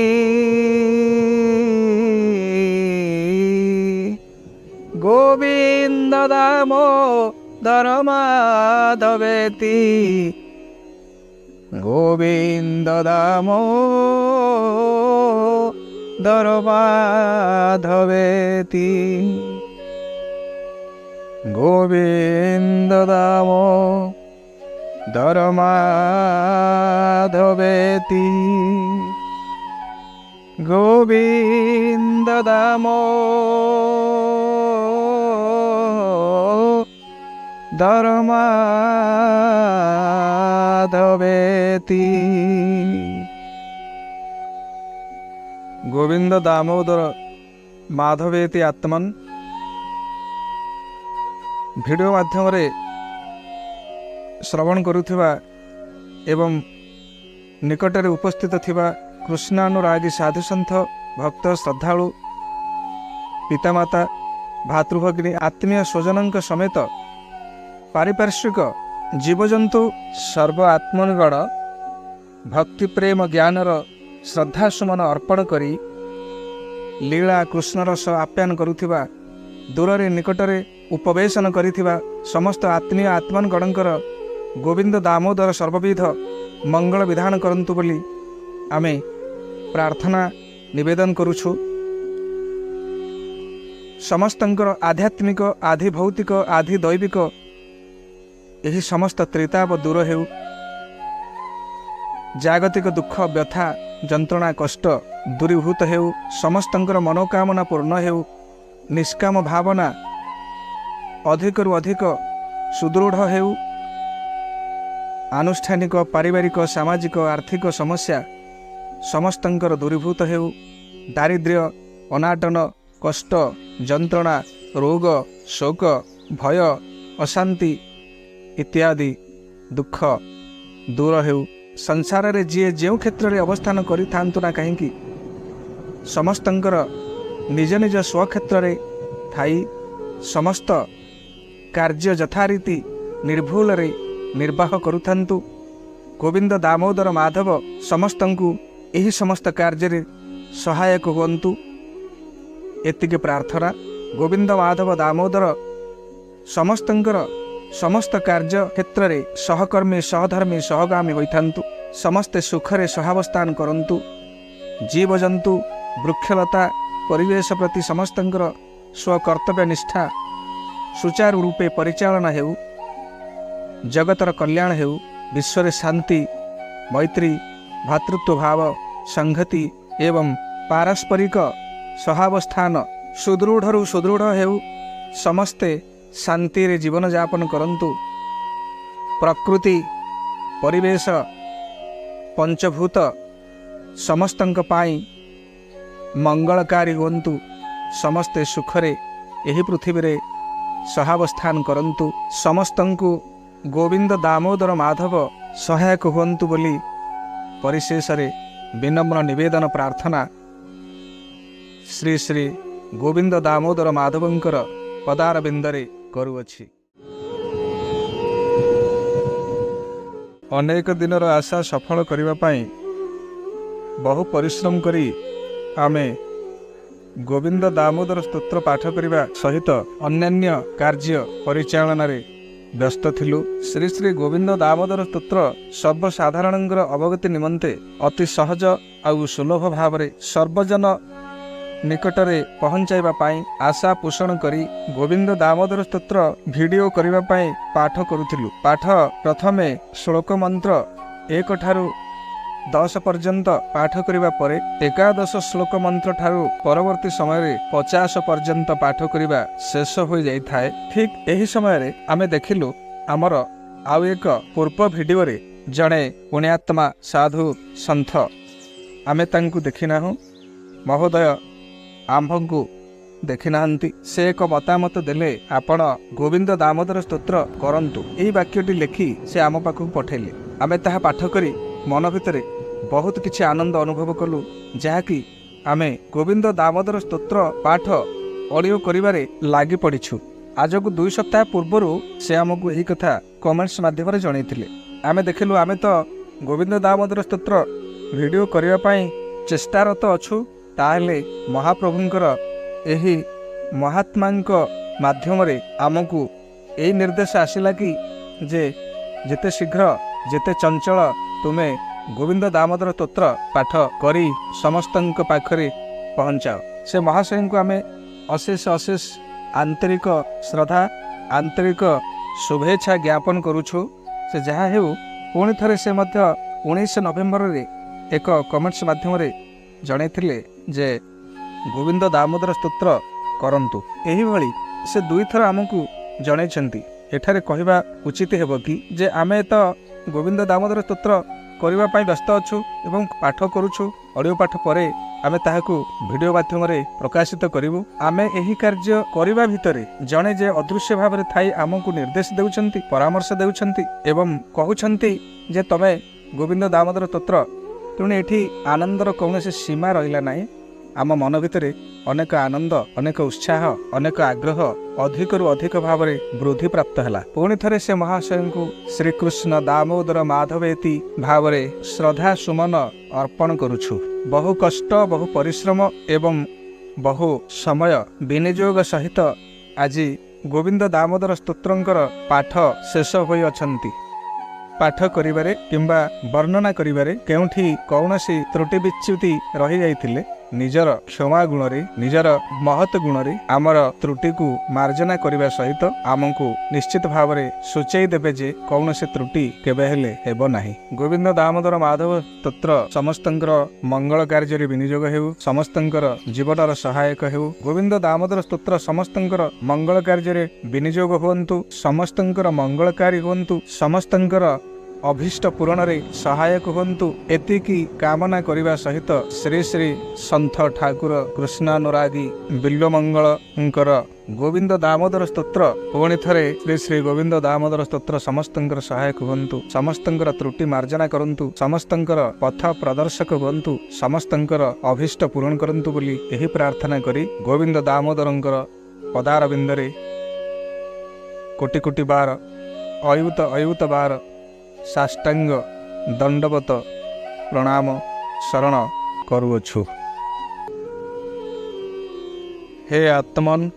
ଗୋବିନ୍ଦ ଦାମୋଦର ମାଧବେତି ଗୋବିନ୍ଦ ଦାମୋଦର ମାଧବେତି ଗୋବିନ୍ଦ ଦାମୋଦର ମାଧବେତି ଗୋବିନ୍ଦ ଦାମୋଦର ମାଧବେତି ଗୋବିନ୍ଦ ଦାମୋଦର ମାଧବେତି ଆତ୍ମନ୍ ଭିଡ଼ିଓ ମାଧ୍ୟମରେ ଶ୍ରବଣ କରୁଥିବା ଏବଂ ନିକଟରେ ଉପସ୍ଥିତ ଥିବା କୃଷ୍ଣାନୁରାଗୀ ସାଧୁସନ୍ଥ ଭକ୍ତ ଶ୍ରଦ୍ଧାଳୁ ପିତାମାତା ଭାତୃଭଗିନୀ ଆତ୍ମୀୟ ସ୍ୱଜନଙ୍କ ସମେତ ପାରିପାର୍ଶ୍ୱିକ ଜୀବଜନ୍ତୁ ସର୍ବ ଆତ୍ମନିଗଣ ଭକ୍ତି ପ୍ରେମ ଜ୍ଞାନର ଶ୍ରଦ୍ଧାସୁମନ ଅର୍ପଣ କରି ଲୀଳା କୃଷ୍ଣରସ ଆପ୍ୟାୟନ କରୁଥିବା ଦୂରରେ ନିକଟରେ ଉପବେଶନ କରିଥିବା ସମସ୍ତ ଆତ୍ମୀୟ ଆତ୍ମନଗଣଙ୍କର ଗୋବିନ୍ଦ ଦାମୋଦର ସର୍ବବିଧ ମଙ୍ଗଳ ବିଧାନ କରନ୍ତୁ ବୋଲି ଆମେ ପ୍ରାର୍ଥନା ନିବେଦନ କରୁଛୁ। ସମସ୍ତଙ୍କର ଆଧ୍ୟାତ୍ମିକ ଆଧି ଭୌତିକ ଆଧି ଦୈବିକ ଏହି ସମସ୍ତ ତ୍ରିତାପ ଦୂର ହେଉ। ଜାଗତିକ ଦୁଃଖ ବ୍ୟଥା ଯନ୍ତ୍ରଣା କଷ୍ଟ ଦୂରୀଭୂତ ହେଉ। ସମସ୍ତଙ୍କର ମନୋକାମନା ପୂର୍ଣ୍ଣ ହେଉ। ନିଷ୍କାମ ଭାବନା ଅଧିକରୁ ଅଧିକ ସୁଦୃଢ଼ ହେଉ। ଆନୁଷ୍ଠାନିକ ପାରିବାରିକ ସାମାଜିକ ଆର୍ଥିକ ସମସ୍ୟା ସମସ୍ତଙ୍କର ଦୂରୀଭୂତ ହେଉ। ଦାରିଦ୍ର୍ୟ ଅନାଟନ କଷ୍ଟ ଯନ୍ତ୍ରଣା ରୋଗ ଶୋକ ଭୟ ଅଶାନ୍ତି ଇତ୍ୟାଦି ଦୁଃଖ ଦୂର ହେଉ। ସଂସାରରେ ଯିଏ ଯେଉଁ କ୍ଷେତ୍ରରେ ଅବସ୍ଥାନ କରିଥାନ୍ତୁ ନା କାହିଁକି ସମସ୍ତଙ୍କର ନିଜ ନିଜ ସ୍ୱକ୍ଷେତ୍ରରେ ଥାଇ ସମସ୍ତ କାର୍ଯ୍ୟ ଯଥାରୀତି ନିର୍ଭୁଲରେ ନିର୍ବାହ କରୁଥାନ୍ତୁ। ଗୋବିନ୍ଦ ଦାମୋଦର ମାଧବ ସମସ୍ତଙ୍କୁ ଏହି ସମସ୍ତ କାର୍ଯ୍ୟରେ ସହାୟକ ହୁଅନ୍ତୁ। ଏତିକି ପ୍ରାର୍ଥନା। ଗୋବିନ୍ଦ ମାଧବ ଦାମୋଦର ସମସ୍ତଙ୍କର ସମସ୍ତ କାର୍ଯ୍ୟ କ୍ଷେତ୍ରରେ ସହକର୍ମୀ ସହଧର୍ମୀ ସହଗାମୀ ହୋଇଥାନ୍ତୁ। ସମସ୍ତେ ସୁଖରେ ସହାବସ୍ଥାନ କରନ୍ତୁ। ଜୀବଜନ୍ତୁ ବୃକ୍ଷଲତା ପରିବେଶ ପ୍ରତି ସମସ୍ତଙ୍କର ସ୍ୱକର୍ତ୍ତବ୍ୟ ନିଷ୍ଠା ସୁଚାରୁ ରୂପେ ପରିଚାଳନା ହେଉ। ଜଗତର କଲ୍ୟାଣ ହେଉ। ବିଶ୍ୱରେ ଶାନ୍ତି ମୈତ୍ରୀ ଭାତୃତ୍ୱ ଭାବ ସଂହତି ଏବଂ ପାରସ୍ପରିକ ସହାବସ୍ଥାନ ସୁଦୃଢ଼ରୁ ସୁଦୃଢ଼ ହେଉ। ସମସ୍ତେ ଶାନ୍ତିରେ ଜୀବନଯାପନ କରନ୍ତୁ। ପ୍ରକୃତି ପରିବେଶ ପଞ୍ଚଭୂତ ସମସ୍ତଙ୍କ ପାଇଁ ମଙ୍ଗଳକାରୀ ହୁଅନ୍ତୁ। ସମସ୍ତେ ସୁଖରେ ଏହି ପୃଥିବୀରେ ସହାବସ୍ଥାନ କରନ୍ତୁ। ସମସ୍ତଙ୍କୁ ଗୋବିନ୍ଦ ଦାମୋଦର ମାଧବ ସହାୟକ ହୁଅନ୍ତୁ ବୋଲି ପରିଶେଷରେ ବିନମ୍ର ନିବେଦନ ପ୍ରାର୍ଥନା ଶ୍ରୀ ଶ୍ରୀ ଗୋବିନ୍ଦ ଦାମୋଦର ମାଧବଙ୍କର ପଦାରବିନ୍ଦରେ କରୁଅଛି। ଅନେକ ଦିନର ଆଶା ସଫଳ କରିବା ପାଇଁ ବହୁ ପରିଶ୍ରମ କରି ଆମେ ଗୋବିନ୍ଦ ଦାମୋଦର ସ୍ତୋତ୍ର ପାଠ କରିବା ସହିତ ଅନ୍ୟାନ୍ୟ କାର୍ଯ୍ୟ ପରିଚାଳନାରେ ବ୍ୟସ୍ତ ଥିଲୁ। ଶ୍ରୀ ଶ୍ରୀ ଗୋବିନ୍ଦ ଦାମୋଦର ସ୍ତୋତ୍ର ସର୍ବସାଧାରଣଙ୍କର ଅବଗତି ନିମନ୍ତେ ଅତି ସହଜ ଆଉ ସୁଲଭ ଭାବରେ ସର୍ବଜନ ନିକଟରେ ପହଞ୍ଚାଇବା ପାଇଁ ଆଶା ପୋଷଣ କରି ଗୋବିନ୍ଦ ଦାମୋଦର ସ୍ତୋତ୍ର ଭିଡ଼ିଓ କରିବା ପାଇଁ ପାଠ କରୁଥିଲୁ। ପାଠ ପ୍ରଥମେ ଶ୍ଲୋକ ମନ୍ତ୍ର 1 ଠାରୁ 10 ପର୍ଯ୍ୟନ୍ତ ପାଠ କରିବା ପରେ 11 ଶ୍ଲୋକ ମନ୍ତ୍ର ଠାରୁ ପରବର୍ତ୍ତୀ ସମୟରେ 50 ପର୍ଯ୍ୟନ୍ତ ପାଠ କରିବା ଶେଷ ହୋଇଯାଇଥାଏ। ଠିକ୍ ଏହି ସମୟରେ ଆମେ ଦେଖିଲୁ ଆମର ଆଉ ଏକ ପୂର୍ବ ଭିଡ଼ିଓରେ ଜଣେ ପୁଣ୍ୟାତ୍ମା ସାଧୁ ସନ୍ଥ ଆମେ ତାଙ୍କୁ ଦେଖିନାହୁଁ। ମହୋଦୟ ଆମ୍ଭଙ୍କୁ ଦେଖିନାହାନ୍ତି। ସେ ଏକ ମତାମତ ଦେଲେ ଆପଣ ଗୋବିନ୍ଦ ଦାମୋଦର ସ୍ତୋତ୍ର କରନ୍ତୁ। ଏହି ବାକ୍ୟଟି ଲେଖି ସେ ଆମ ପାଖକୁ ପଠାଇଲେ। ଆମେ ତାହା ପାଠ କରି ମନ ଭିତରେ ବହୁତ କିଛି ଆନନ୍ଦ ଅନୁଭବ କଲୁ। ଯାହାକି ଆମେ ଗୋବିନ୍ଦ ଦାମୋଦର ସ୍ତୋତ୍ର ପାଠ ଅଡ଼ିଓ କରିବାରେ ଲାଗି ପଡ଼ିଛୁ। ଆଜକୁ 2 ସପ୍ତାହ ପୂର୍ବରୁ ସେ ଆମକୁ ଏହି କଥା କମେଣ୍ଟସ୍ ମାଧ୍ୟମରେ ଜଣାଇଥିଲେ। ଆମେ ଦେଖିଲୁ ଆମେ ତ ଗୋବିନ୍ଦ ଦାମୋଦର ସ୍ତୋତ୍ର ଭିଡ଼ିଓ କରିବା ପାଇଁ ଚେଷ୍ଟାରତ ଅଛୁ। ତାହେଲେ ମହାପ୍ରଭୁଙ୍କର ଏହି ମହାତ୍ମାଙ୍କ ମାଧ୍ୟମରେ ଆମକୁ ଏହି ନିର୍ଦ୍ଦେଶ ଆସିଲା କି ଯେ ଯେତେ ଶୀଘ୍ର ଯେତେ ଚଞ୍ଚଳ ତୁମେ ଗୋବିନ୍ଦ ଦାମୋଦର ସ୍ତୋତ୍ର ପାଠ କରି ସମସ୍ତଙ୍କ ପାଖରେ ପହଞ୍ଚାଅ। ସେ ମହାଶୟଙ୍କୁ ଆମେ ଅଶେଷ ଅଶେଷ ଆନ୍ତରିକ ଶ୍ରଦ୍ଧା ଆନ୍ତରିକ ଶୁଭେଚ୍ଛା ଜ୍ଞାପନ କରୁଛୁ। ସେ ଯାହା ହେଉ ପୁଣି ଥରେ ସେ ମଧ୍ୟ 19 ନଭେମ୍ବରରେ ଏକ କମେଣ୍ଟସ୍ ମାଧ୍ୟମରେ ଜଣାଇଥିଲେ ଯେ ଗୋବିନ୍ଦ ଦାମୋଦର ସ୍ତୋତ୍ର କରନ୍ତୁ। ଏହିଭଳି ସେ 2 ଥର ଆମକୁ ଜଣାଇଛନ୍ତି। ଏଠାରେ କହିବା ଉଚିତ ହେବ କି ଯେ ଆମେ ତ ଗୋବିନ୍ଦ ଦାମୋଦର ସ୍ତୋତ୍ର କରିବା ପାଇଁ ବ୍ୟସ୍ତ ଅଛୁ ଏବଂ ପାଠ କରୁଛୁ। ଅଡ଼ିଓ ପାଠ ପରେ ଆମେ ତାହାକୁ ଭିଡ଼ିଓ ମାଧ୍ୟମରେ ପ୍ରକାଶିତ କରିବୁ। ଆମେ ଏହି କାର୍ଯ୍ୟ କରିବା ଭିତରେ ଜଣେ ଯେ ଅଦୃଶ୍ୟ ଭାବରେ ଥାଇ ଆମକୁ ନିର୍ଦ୍ଦେଶ ଦେଉଛନ୍ତି ପରାମର୍ଶ ଦେଉଛନ୍ତି ଏବଂ କହୁଛନ୍ତି ଯେ ତମେ ଗୋବିନ୍ଦ ଦାମୋଦର ସ୍ତୋତ୍ର। ତେଣୁ ଏଠି ଆନନ୍ଦର କୌଣସି ସୀମା ରହିଲା ନାହିଁ। आम मन भितर अनेक आनंद अनेक उत्साह अनेक आग्रह अधिकरू अधिक भाव वृद्धि प्राप्त है। पुणी थे से महाशय को श्रीकृष्ण दामोदर माधवेति भाव श्रद्धा सुमन अर्पण करुछु। बहु कष्ट बहु परिश्रम एवं बहु समय विनियोग सहित आज गोविंद दामोदर स्तोत्रंकर पाठ शेष होई अछंती। पाठ करिबारे किंबा वर्णना करिबारे केउठी कौनसी त्रुटि विच्युति रही जाइथिले निजर क्षमा गुण रे निजर महत गुण रे आमर त्रुटि को मार्जना करने सहित आमको निश्चित भाव में सूचई देबे जे कौनसी त्रुटि केबे हेले हेबो नाही। गोविंद दामोदर माधव स्तोत्र समस्तंकर मंगल कार्य विनियोग हेउ समस्तंकर जीवनर सहायक हेउ। गोविंद दामोदर स्तोत्र समस्तंकर मंगल कार्य विनियोग हुंतु समस्तंकर मंगलकारी हुंतु समस्तंकर अभीष्ट पूरण रे सहायक हुंतु एतिकी कामना करिबा सहित श्री श्री संत ठाकुर कृष्णानुरागी बिल्वमंगलंकर गोविंद दामोदर स्तोत्र पुणी थरे श्री श्री गोविंद दामोदर स्तोत्र समस्तंकर सहायक हुंतु समस्तंकर त्रुटि मार्जना करंतु समस्तंकर पथ प्रदर्शक हुंतु समस्तंकर अभीष्ट पूरण करंतु बोली एही प्रार्थना करी गोविंद दामोदरंकर पदार बिंदरे कोटि कोटि बार अयुत अयुत बार साष्टांग दंडवत प्रणाम शरण करुअछु। हे आत्मन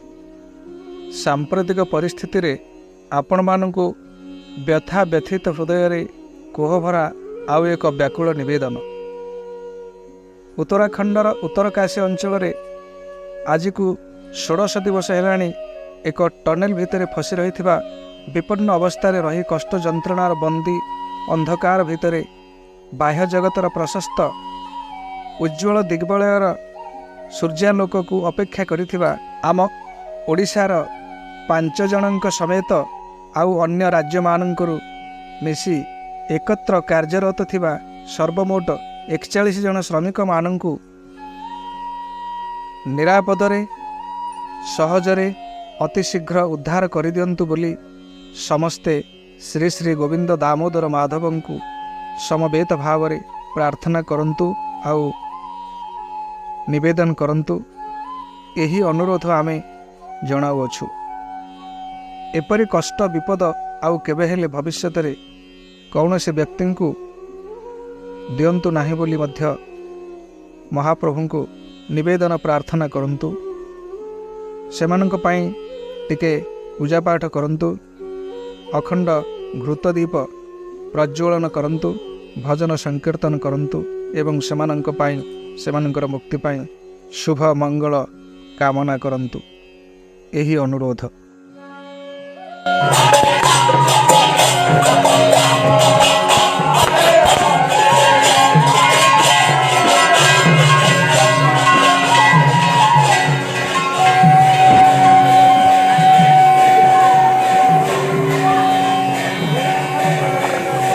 सांप्रतिक परिस्थिति रे आपण मानकु व्यथा व्यथित हृदय रे कोहभरा आउ एक व्याकुल निवेदन। उत्तराखंडर उत्तरकाशी अंचल रे आज को 16 दिवस हेलाणी एक टनेल भितर फसी रही विपन्न अवस्था रही कष्ट जंत्रणार बंदी अंधकार भितर बाह्य जगतर प्रशस्त उज्ज्वल दिग्बलयर सूर्यालोक को अपेक्षा करिथिबा आम ओडिशार 5 जनक समेत आउ अन्य राज्य मानकरू मिसी एकत्र कार्यरत थिबा सर्वमोट 41 जन श्रमिक मानकू निरापदरे सहजरे अतिशीघ्र उद्धार करिदियंतु बोली समस्ते श्री श्री गोविंद दामोदर माधव को समवेत भाव में प्रार्थना करंतु आउ निवेदन करंतु। यही अनुरोध आमे जणाउछु। एपरी कष्ट विपद आउ केबे हेले भविष्यत रे कौनसी व्यक्ति को दियंतु नाही बोली मध्य महाप्रभु को निवेदन प्रार्थना करंतु। सेमानंक पई टिके पूजा पाठ करंतु अखंड घृतदीप प्रज्वलन करंतु भजन संकीर्तन करंतु एवं सेमानंक पई सेमानंकर मुक्ति पई शुभ मंगल कामना करंतु। यही अनुरोध।